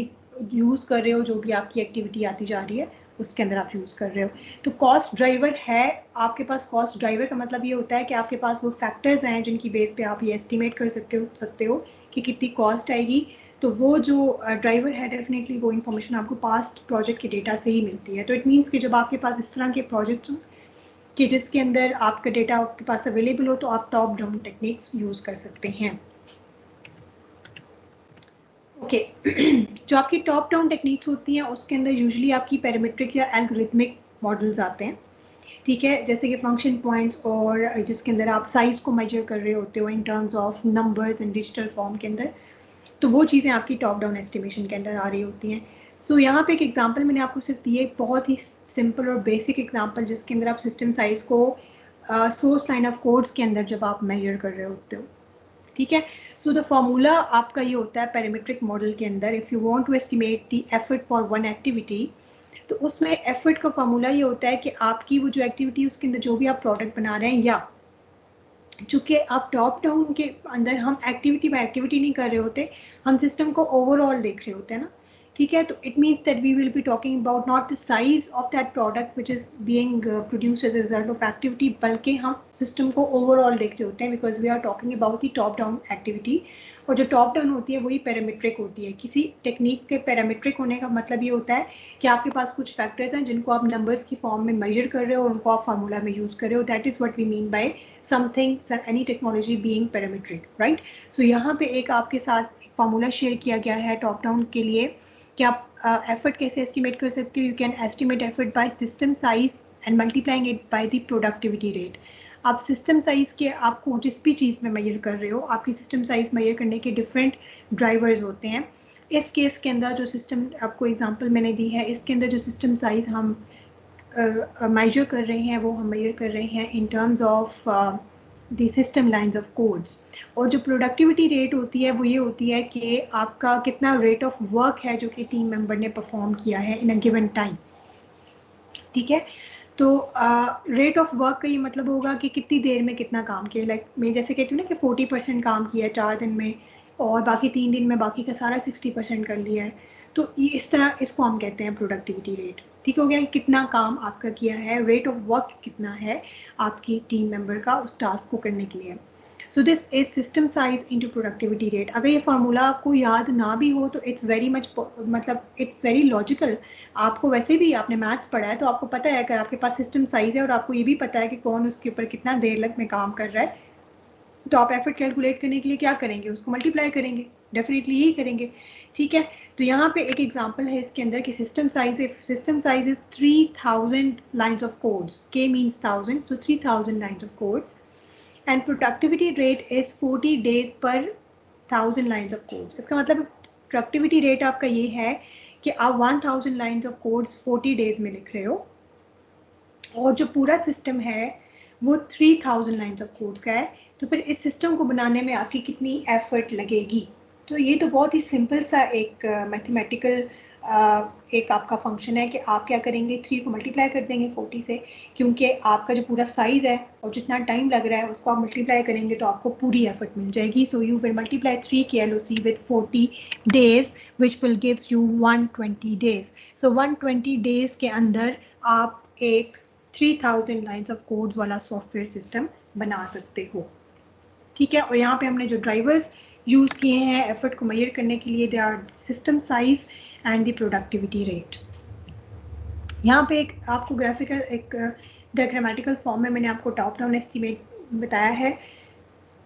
यूज़ कर रहे हो, जो भी आपकी एक्टिविटी आती जा रही है उसके अंदर आप यूज़ कर रहे हो। तो कॉस्ट ड्राइवर है आपके पास। कॉस्ट ड्राइवर का मतलब ये होता है कि आपके पास वो फैक्टर्स हैं जिनकी बेस पे आप ये एस्टिमेट कर सकते हो कि कितनी कॉस्ट आएगी। तो वो जो ड्राइवर है डेफिनेटली वो इन्फॉर्मेशन आपको पास्ट प्रोजेक्ट के डेटा से ही मिलती है। तो इट मीन्स कि जब आपके पास इस तरह के प्रोजेक्ट्स कि जिसके अंदर आपका डेटा आपके पास अवेलेबल हो तो आप टॉप डाउन टेक्निक्स यूज़ कर सकते हैं। ओके, जो आपकी टॉप डाउन टेक्निक्स होती हैं उसके अंदर यूजुअली आपकी पैरामीट्रिक या एल्गोरिथमिक मॉडल्स आते हैं। ठीक है, जैसे कि फंक्शन पॉइंट्स, और जिसके अंदर आप साइज़ को मेजर कर रहे होते हो इन terms of numbers and digital form के अंदर। तो वो चीज़ें आपकी टॉप डाउन एस्टिमेशन के अंदर आ रही होती हैं। सो यहाँ पे एक एग्जांपल मैंने आपको सिर्फ दिए, बहुत ही सिंपल और बेसिक एग्जांपल, जिसके अंदर आप सिस्टम साइज़ को सोर्स लाइन ऑफ कोड्स के अंदर जब आप मेजर कर रहे होते हो। ठीक है, सो द फॉर्मूला आपका ये होता है पैरामीट्रिक मॉडल के अंदर, if you want to estimate the effort for one activity, तो उसमें एफर्ट का फॉर्मूला ये होता है कि आपकी वो जो एक्टिविटी उसके अंदर जो भी आप प्रोडक्ट बना रहे हैं, या चूँकि आप टॉप डाउन के अंदर हम एक्टिविटी बाय एक्टिविटी नहीं कर रहे होते, हम सिस्टम को ओवरऑल देख रहे होते हैं ना। ठीक है, तो it means that we will be talking about not the size of that product which is being produced as a result of activity, बल्कि हम सिस्टम को ओवरऑल देख रहे होते हैं, because we are talking about the top down activity. और जो top down होती है वही पैरामीट्रिक होती है। किसी टेक्निक के पैरामीट्रिक होने का मतलब ये होता है कि आपके पास कुछ फैक्टर्स हैं जिनको आप नंबर्स की फॉर्म में मेजर कर रहे हो और उनको आप फार्मूला में यूज़ कर रहे हो। That is what we mean by something, any technology being parametric, right. So यहाँ पे एक आपके साथ फार्मूला शेयर किया गया है टॉप डाउन के लिए कि आप एफर्ट कैसे एस्टिमेट कर सकते हो। You can estimate effort by system size and multiplying it by the productivity rate. आप सिस्टम साइज़ के, आपको जिस भी चीज़ में मेजर कर रहे हो, आपकी सिस्टम साइज़ मेजर करने के डिफरेंट ड्राइवर्स होते हैं। इस केस के अंदर जो सिस्टम, आपको एग्जांपल मैंने दी है, इसके अंदर जो सिस्टम साइज़ हम मेजर कर रहे हैं वो हम मेजर कर रहे हैं इन terms of the system lines of codes. और जो प्रोडक्टिविटी रेट होती है वो ये होती है कि आपका कितना रेट ऑफ वर्क है जो कि टीम मेंबर ने परफॉर्म किया है इन अ गिवन टाइम। ठीक है, तो रेट ऑफ वर्क का ये मतलब होगा कि कितनी देर में कितना काम किया। लाइक मैं जैसे कहती हूँ ना कि 40% काम किया है 4 दिन में और बाकी 3 दिन में बाकी का सारा 60% कर लिया है, तो ये इस तरह इसको हम कहते हैं प्रोडक्टिविटी रेट। ठीक हो गया, कितना काम आपका किया है, रेट ऑफ वर्क कितना है आपकी टीम मेंबर का उस टास्क को करने के लिए। सो this is system size into productivity rate. अगर ये फार्मूला आपको याद ना भी हो तो इट्स वेरी मच मतलब इट्स वेरी लॉजिकल। आपको वैसे भी आपने मैथ्स पढ़ा है तो आपको पता है अगर आपके पास सिस्टम साइज है और आपको ये भी पता है कि कौन उसके ऊपर कितना देर लग में काम कर रहा है, तो आप एफर्ट कैलकुलेट करने के लिए क्या करेंगे, उसको मल्टीप्लाई करेंगे, डेफिनेटली यही करेंगे। ठीक है, तो यहाँ पे एक एग्जांपल है इसके अंदर कि system size is 3000 lines of codes, के means 1000, so 3000 lines of codes and productivity rate is 40 days per 1000 lines of codes। इसका मतलब productivity rate आपका ये है कि आप 1000 lines of codes 40 days में लिख रहे हो और जो पूरा सिस्टम है वो 3000 लाइन्स ऑफ कोड्स का है। तो फिर इस सिस्टम को बनाने में आपकी कितनी एफर्ट लगेगी। तो ये तो बहुत ही सिंपल सा एक मैथमेटिकल एक आपका फंक्शन है कि आप क्या करेंगे, 3 को मल्टीप्लाई कर देंगे 40 से, क्योंकि आपका जो पूरा साइज़ है और जितना टाइम लग रहा है उसको आप मल्टीप्लाई करेंगे तो आपको पूरी एफर्ट मिल जाएगी। सो यू विल मल्टीप्लाई 3 की LOC with 40 days which will give you 120 days. So 120 days के अंदर आप एक 3000 लाइन्स ऑफ कोड्स वाला सॉफ्टवेयर सिस्टम बना सकते हो। ठीक है, और यहाँ पे हमने जो ड्राइवर्स यूज़ किए हैं एफर्ट को मेजर करने के लिए, they are system size and the productivity rate. यहाँ पे एक आपको ग्राफिकल एक डायग्रामेटिकल फॉर्म में मैंने आपको टॉप डाउन एस्टिमेट बताया है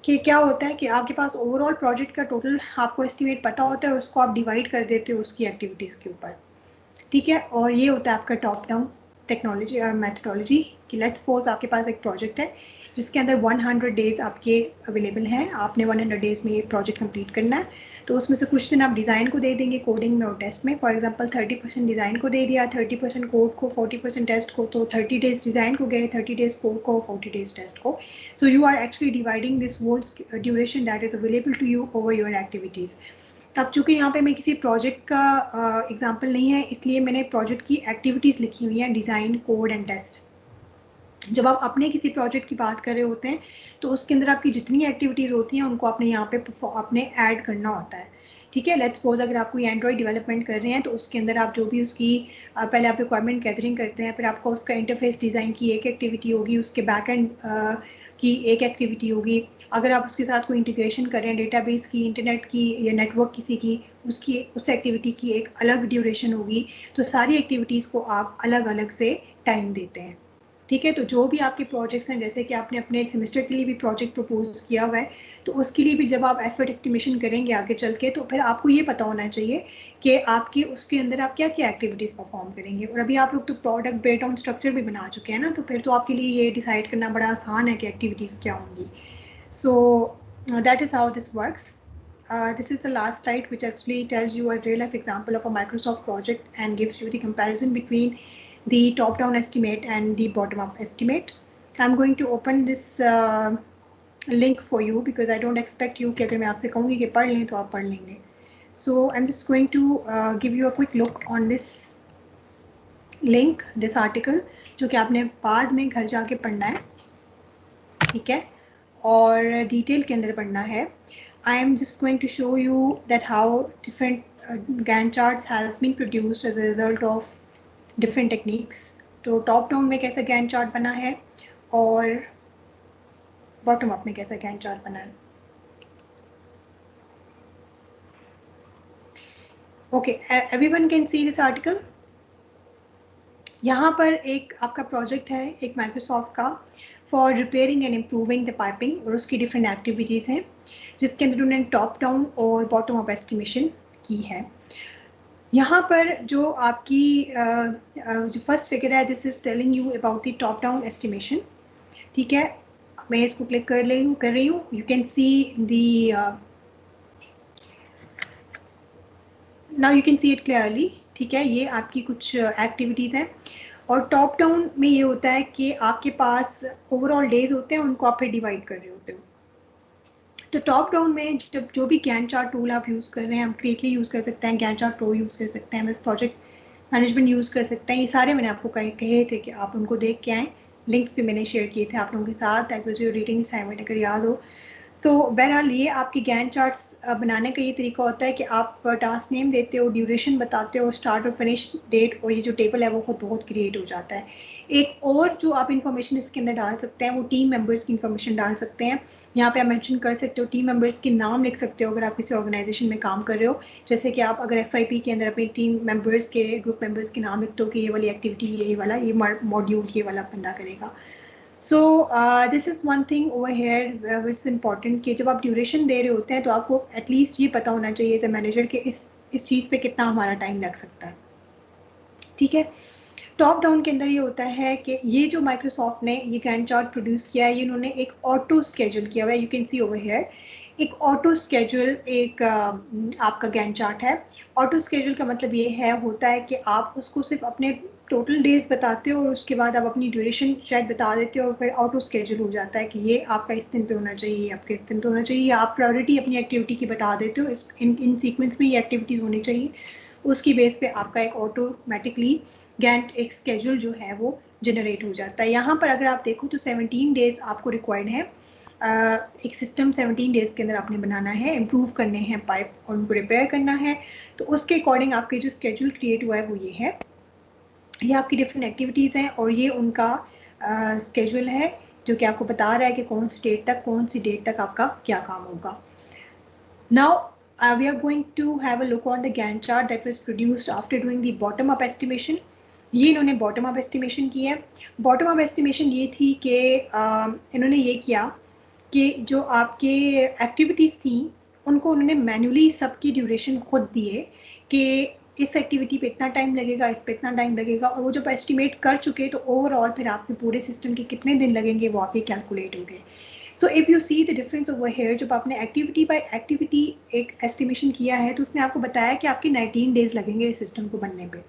कि क्या होता है कि आपके पास ओवरऑल प्रोजेक्ट का टोटल आपको एस्टिमेट पता होता है, उसको आप डिवाइड कर देते हो उसकी एक्टिविटीज़ के ऊपर। ठीक है, और ये होता है आपका टॉप डाउन टेक्नोलॉजी मेथडोलॉजी कि लेट्स सपोज आपके पास एक प्रोजेक्ट है जिसके अंदर 100 डेज आपके अवेलेबल हैं, आपने 100 डेज में ये प्रोजेक्ट कंप्लीट करना है। तो उसमें से कुछ दिन आप डिज़ाइन को दे देंगे, कोडिंग में और टेस्ट में। फॉर एग्जांपल 30% डिज़ाइन को दे दिया, 30% कोड को, 40% टेस्ट को, तो 30 डेज डिज़ाइन को गए, 30 डेज कोड को, 40 डेज टेस्ट को। So you are actually dividing this whole duration that is available to you over your activities. अब चूँकि यहाँ पे मैं किसी प्रोजेक्ट का एग्जांपल नहीं है इसलिए मैंने प्रोजेक्ट की एक्टिविटीज़ लिखी हुई हैं, डिज़ाइन, कोड एंड टेस्ट। जब आप अपने किसी प्रोजेक्ट की बात कर रहे होते हैं तो उसके अंदर आपकी जितनी एक्टिविटीज़ होती हैं उनको आपने यहाँ पे आपने ऐड करना होता है। ठीक है, लेट्स सपोज अगर आप कोई एंड्रॉइड डेवलपमेंट कर रहे हैं तो उसके अंदर आप जो भी उसकी पहले आप रिक्वायरमेंट गैदरिंग करते हैं, फिर आपको उसका इंटरफेस डिज़ाइन की एक एक्टिविटी होगी, उसके बैक एंड की एक एक्टिविटी होगी। अगर आप उसके साथ कोई इंटीग्रेशन कर रहे हैं डेटाबेस की, इंटरनेट की या नेटवर्क किसी की, उसकी उस एक्टिविटी की एक अलग ड्यूरेशन होगी। तो सारी एक्टिविटीज़ को आप अलग अलग से टाइम देते हैं। ठीक है, तो जो भी आपके प्रोजेक्ट्स हैं, जैसे कि आपने अपने सेमेस्टर के लिए भी प्रोजेक्ट प्रपोज किया हुआ है, तो उसके लिए भी जब आप एफर्ट एस्टिमेशन करेंगे आगे चल के, तो फिर आपको ये पता होना चाहिए कि आपकी उसके अंदर आप क्या क्या एक्टिविटीज़ परफॉर्म करेंगे। और अभी आप लोग तो प्रोडक्ट बेस्ड ऑन स्ट्रक्चर भी बना चुके हैं ना, तो फिर तो आपके लिए ये डिसाइड करना बड़ा आसान है कि एक्टिविटीज़ क्या होंगी। सो that is how this works. This is the last slide which actually tells you a real life example of a Microsoft project and gives you the comparison between the top down estimate and the bottom up estimate. I'm going to open this link for you because I don't expect you कि अगर मैं आपसे कहूँगी कि पढ़ लें तो आप पढ़ लेंगे। So I'm just going to give you a quick look on this link, this article, जो कि आपने बाद में घर जाके पढ़ना है। ठीक है, और डिटेल के अंदर पढ़ना है। I am just going to show you that how different Gantt charts has been produced as a result of different techniques. तो टॉप डाउन में कैसा Gantt चार्ट बना है और बॉटम अप में कैसा Gantt चार्ट बना है। Okay, everyone can see this article. यहाँ पर एक आपका प्रोजेक्ट है एक माइक्रोसॉफ्ट का for repairing and improving the piping, और उसकी डिफरेंट एक्टिविटीज़ हैं जिसके अंदर उन्होंने टॉप डाउन और बॉटम अप एस्टिमेशन की है। यहाँ पर जो आपकी जो फर्स्ट फिगर है, this is telling you about the top down estimation. ठीक है, मैं इसको क्लिक कर रही हूँ। You can see the now you can see it clearly. ठीक है, ये आपकी कुछ एक्टिविटीज़ हैं और टॉप डाउन में ये होता है कि आपके पास ओवरऑल डेज होते हैं, उनको आप फिर डिवाइड कर रहे होते हो। तो टॉप डाउन में जब जो भी गैंट चार्ट टूल आप यूज़ कर रहे हैं, हम क्रिएटली यूज़ कर सकते हैं, गैंट चार्ट प्रो यूज़ कर सकते हैं, MS प्रोजेक्ट मैनेजमेंट यूज़ कर सकते हैं, ये सारे मैंने आपको कहे थे कि आप उनको देख के आएँ। लिंक्स भी मैंने शेयर किए थे आप लोगों के साथ, that was your reading assignment अगर याद हो तो। बहरहाल ये आपके गैंट चार्ट्स बनाने का ये तरीका होता है कि आप टास्क नेम देते हो, ड्यूरेशन बताते हो, स्टार्ट और फिनिश डेट, और ये जो टेबल है वो खुद बहुत क्रिएट हो जाता है। एक और जो आप इन्फॉर्मेशन इसके अंदर डाल सकते हैं वो टीम मेंबर्स की इन्फॉर्मेशन डाल सकते हैं। यहाँ पे आप मेंशन कर सकते हो टीम मेंबर्स के नाम लिख सकते हो अगर आप किसी ऑर्गेनाइजेशन में काम कर रहे हो। जैसे कि आप अगर FIP के अंदर अपनी टीम मेंबर्स के ग्रुप मेंबर्स के नाम लिखते हो कि ये वाली एक्टिविटी ये वाला ये मॉड्यूल ये वाला बंदा करेगा। So this is one thing over here it's important कि जब आप ड्यूरेशन दे रहे होते हैं तो आपको एटलीस्ट ये पता होना चाहिए एज ए मैनेजर कि इस चीज़ पे कितना हमारा टाइम लग सकता है। ठीक है, टॉप डाउन के अंदर ये होता है कि ये जो माइक्रोसॉफ्ट ने ये गैंट चार्ट प्रोड्यूस किया है, ये इन्होंने एक ऑटो स्केड्यूल किया हुआ है, you can see over here एक ऑटो स्केड्यूल एक आपका गैंट चार्ट है। ऑटो स्केड्यूल का मतलब ये है होता है कि आप उसको सिर्फ अपने टोटल डेज बताते हो और उसके बाद आप अपनी ड्यूरेशन शायद बता देते हो और फिर ऑटो स्केड्यूल हो जाता है कि ये आपका इस दिन पे होना चाहिए, आपके इस दिन पे होना चाहिए, आप प्रायोरिटी अपनी एक्टिविटी की बता देते हो, इन सीक्वेंस में ये एक्टिविटीज़ होनी चाहिए। उसकी बेस पे आपका एक ऑटोमेटिकली गैंट एक स्केड्यूल जो है वो जनरेट हो जाता है। यहाँ पर अगर आप देखो तो 17 डेज आपको रिक्वायर्ड है, एक सिस्टम 17 डेज के अंदर आपने बनाना है, इम्प्रूव करने हैं पाइप और उनको रिपेयर करना है। तो उसके अकॉर्डिंग आपके जो स्केड्यूल क्रिएट हुआ है वो ये है, ये आपकी डिफरेंट एक्टिविटीज़ हैं और ये उनका स्केड्यूल है जो कि आपको बता रहा है कि कौन सी डेट तक आपका क्या काम होगा। Now we are going to have a look on the Gantt chart that was produced after doing the bottom up estimation. ये इन्होंने बॉटम अप एस्टिमेशन की है। बॉटम अप एस्टिमेशन ये थी कि इन्होंने ये किया कि जो आपके एक्टिविटीज़ थी उनको उन्होंने मैन्युअली सबकी ड्यूरेशन खुद दिए कि इस एक्टिविटी पे इतना टाइम लगेगा, इस पे इतना टाइम लगेगा, और वो जब एस्टिमेट कर चुके तो ओवरऑल फिर आपके पूरे सिस्टम के कितने दिन लगेंगे वो आपके कैलकुलेट हो गए। So if you see the difference over here, जब आपने एक्टिविटी बाय एक्टिविटी एक एस्टिमेशन किया है तो उसने आपको बताया कि आपके 19 डेज लगेंगे इस सिस्टम को बनने पे।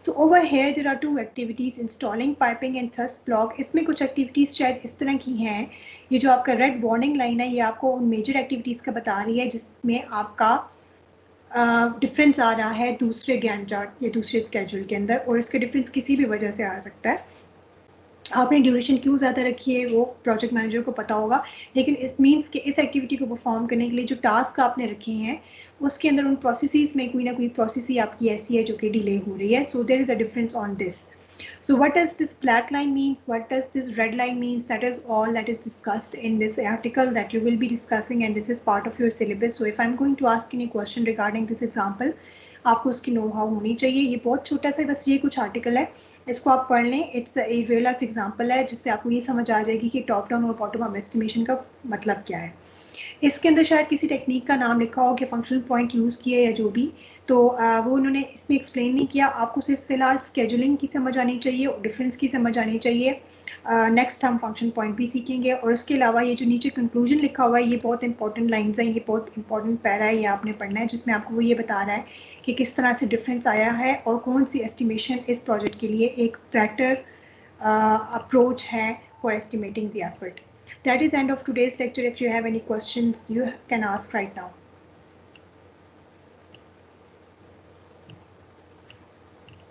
So over here there are 2 activities, installing piping and thrust block. इसमें कुछ एक्टिविटीज़ शायद इस तरह की हैं, ये जो आपका रेड वार्निंग लाइन है ये आपको उन मेजर एक्टिविटीज़ का बता रही है जिसमें आपका डिफरेंस आ रहा है दूसरे गैंट चार्ट या दूसरे स्केड्यूल के अंदर, और इसका डिफरेंस किसी भी वजह से आ सकता है। आपने ड्यूरेशन क्यों ज़्यादा रखी है वो प्रोजेक्ट मैनेजर को पता होगा, लेकिन इस मीन्स कि इस एक्टिविटी को परफॉर्म करने के लिए जो टास्क आपने रखे हैं उसके अंदर उन प्रोसेसेस में कोई ना कोई प्रोसेस ही आपकी ऐसी है जो कि डिले हो रही है। So there is a difference on this. So what does this black line means? What does this red line means? That is all that is discussed in this article that you will be discussing, and this is part of your syllabus. So if I'm going to ask any question regarding this example, आपको उसकी know how होनी चाहिए। ये बहुत छोटा सा बस ये कुछ आर्टिकल है, इसको आप पढ़ लें। It's a real life example है जिससे आपको ये समझ आ जाएगी कि टॉप डाउन और बॉटम अप एस्टिमेशन का मतलब क्या है। इसके अंदर शायद किसी टेक्निक का नाम लिखा हो कि फंक्शनल पॉइंट यूज़ किए या जो भी, तो वो उन्होंने इसमें एक्सप्लेन नहीं किया। आपको सिर्फ फिलहाल स्केजुलिंग की समझ आनी चाहिए और डिफरेंस की समझ आनी चाहिए। नेक्स्ट हम फंक्शन पॉइंट भी सीखेंगे, और उसके अलावा ये जो नीचे कंक्लूजन लिखा हुआ है ये बहुत इंपॉर्टेंट लाइन्स हैं, ये बहुत इंपॉर्टेंट पैरा है, ये आपने पढ़ना है, जिसमें आपको वो ये बता रहा है कि किस तरह से डिफरेंस आया है और कौन सी एस्टिमेशन इस प्रोजेक्ट के लिए एक बेटर अप्रोच है for estimating the effort. That is end of today's lecture. If you have any questions, you can ask right now.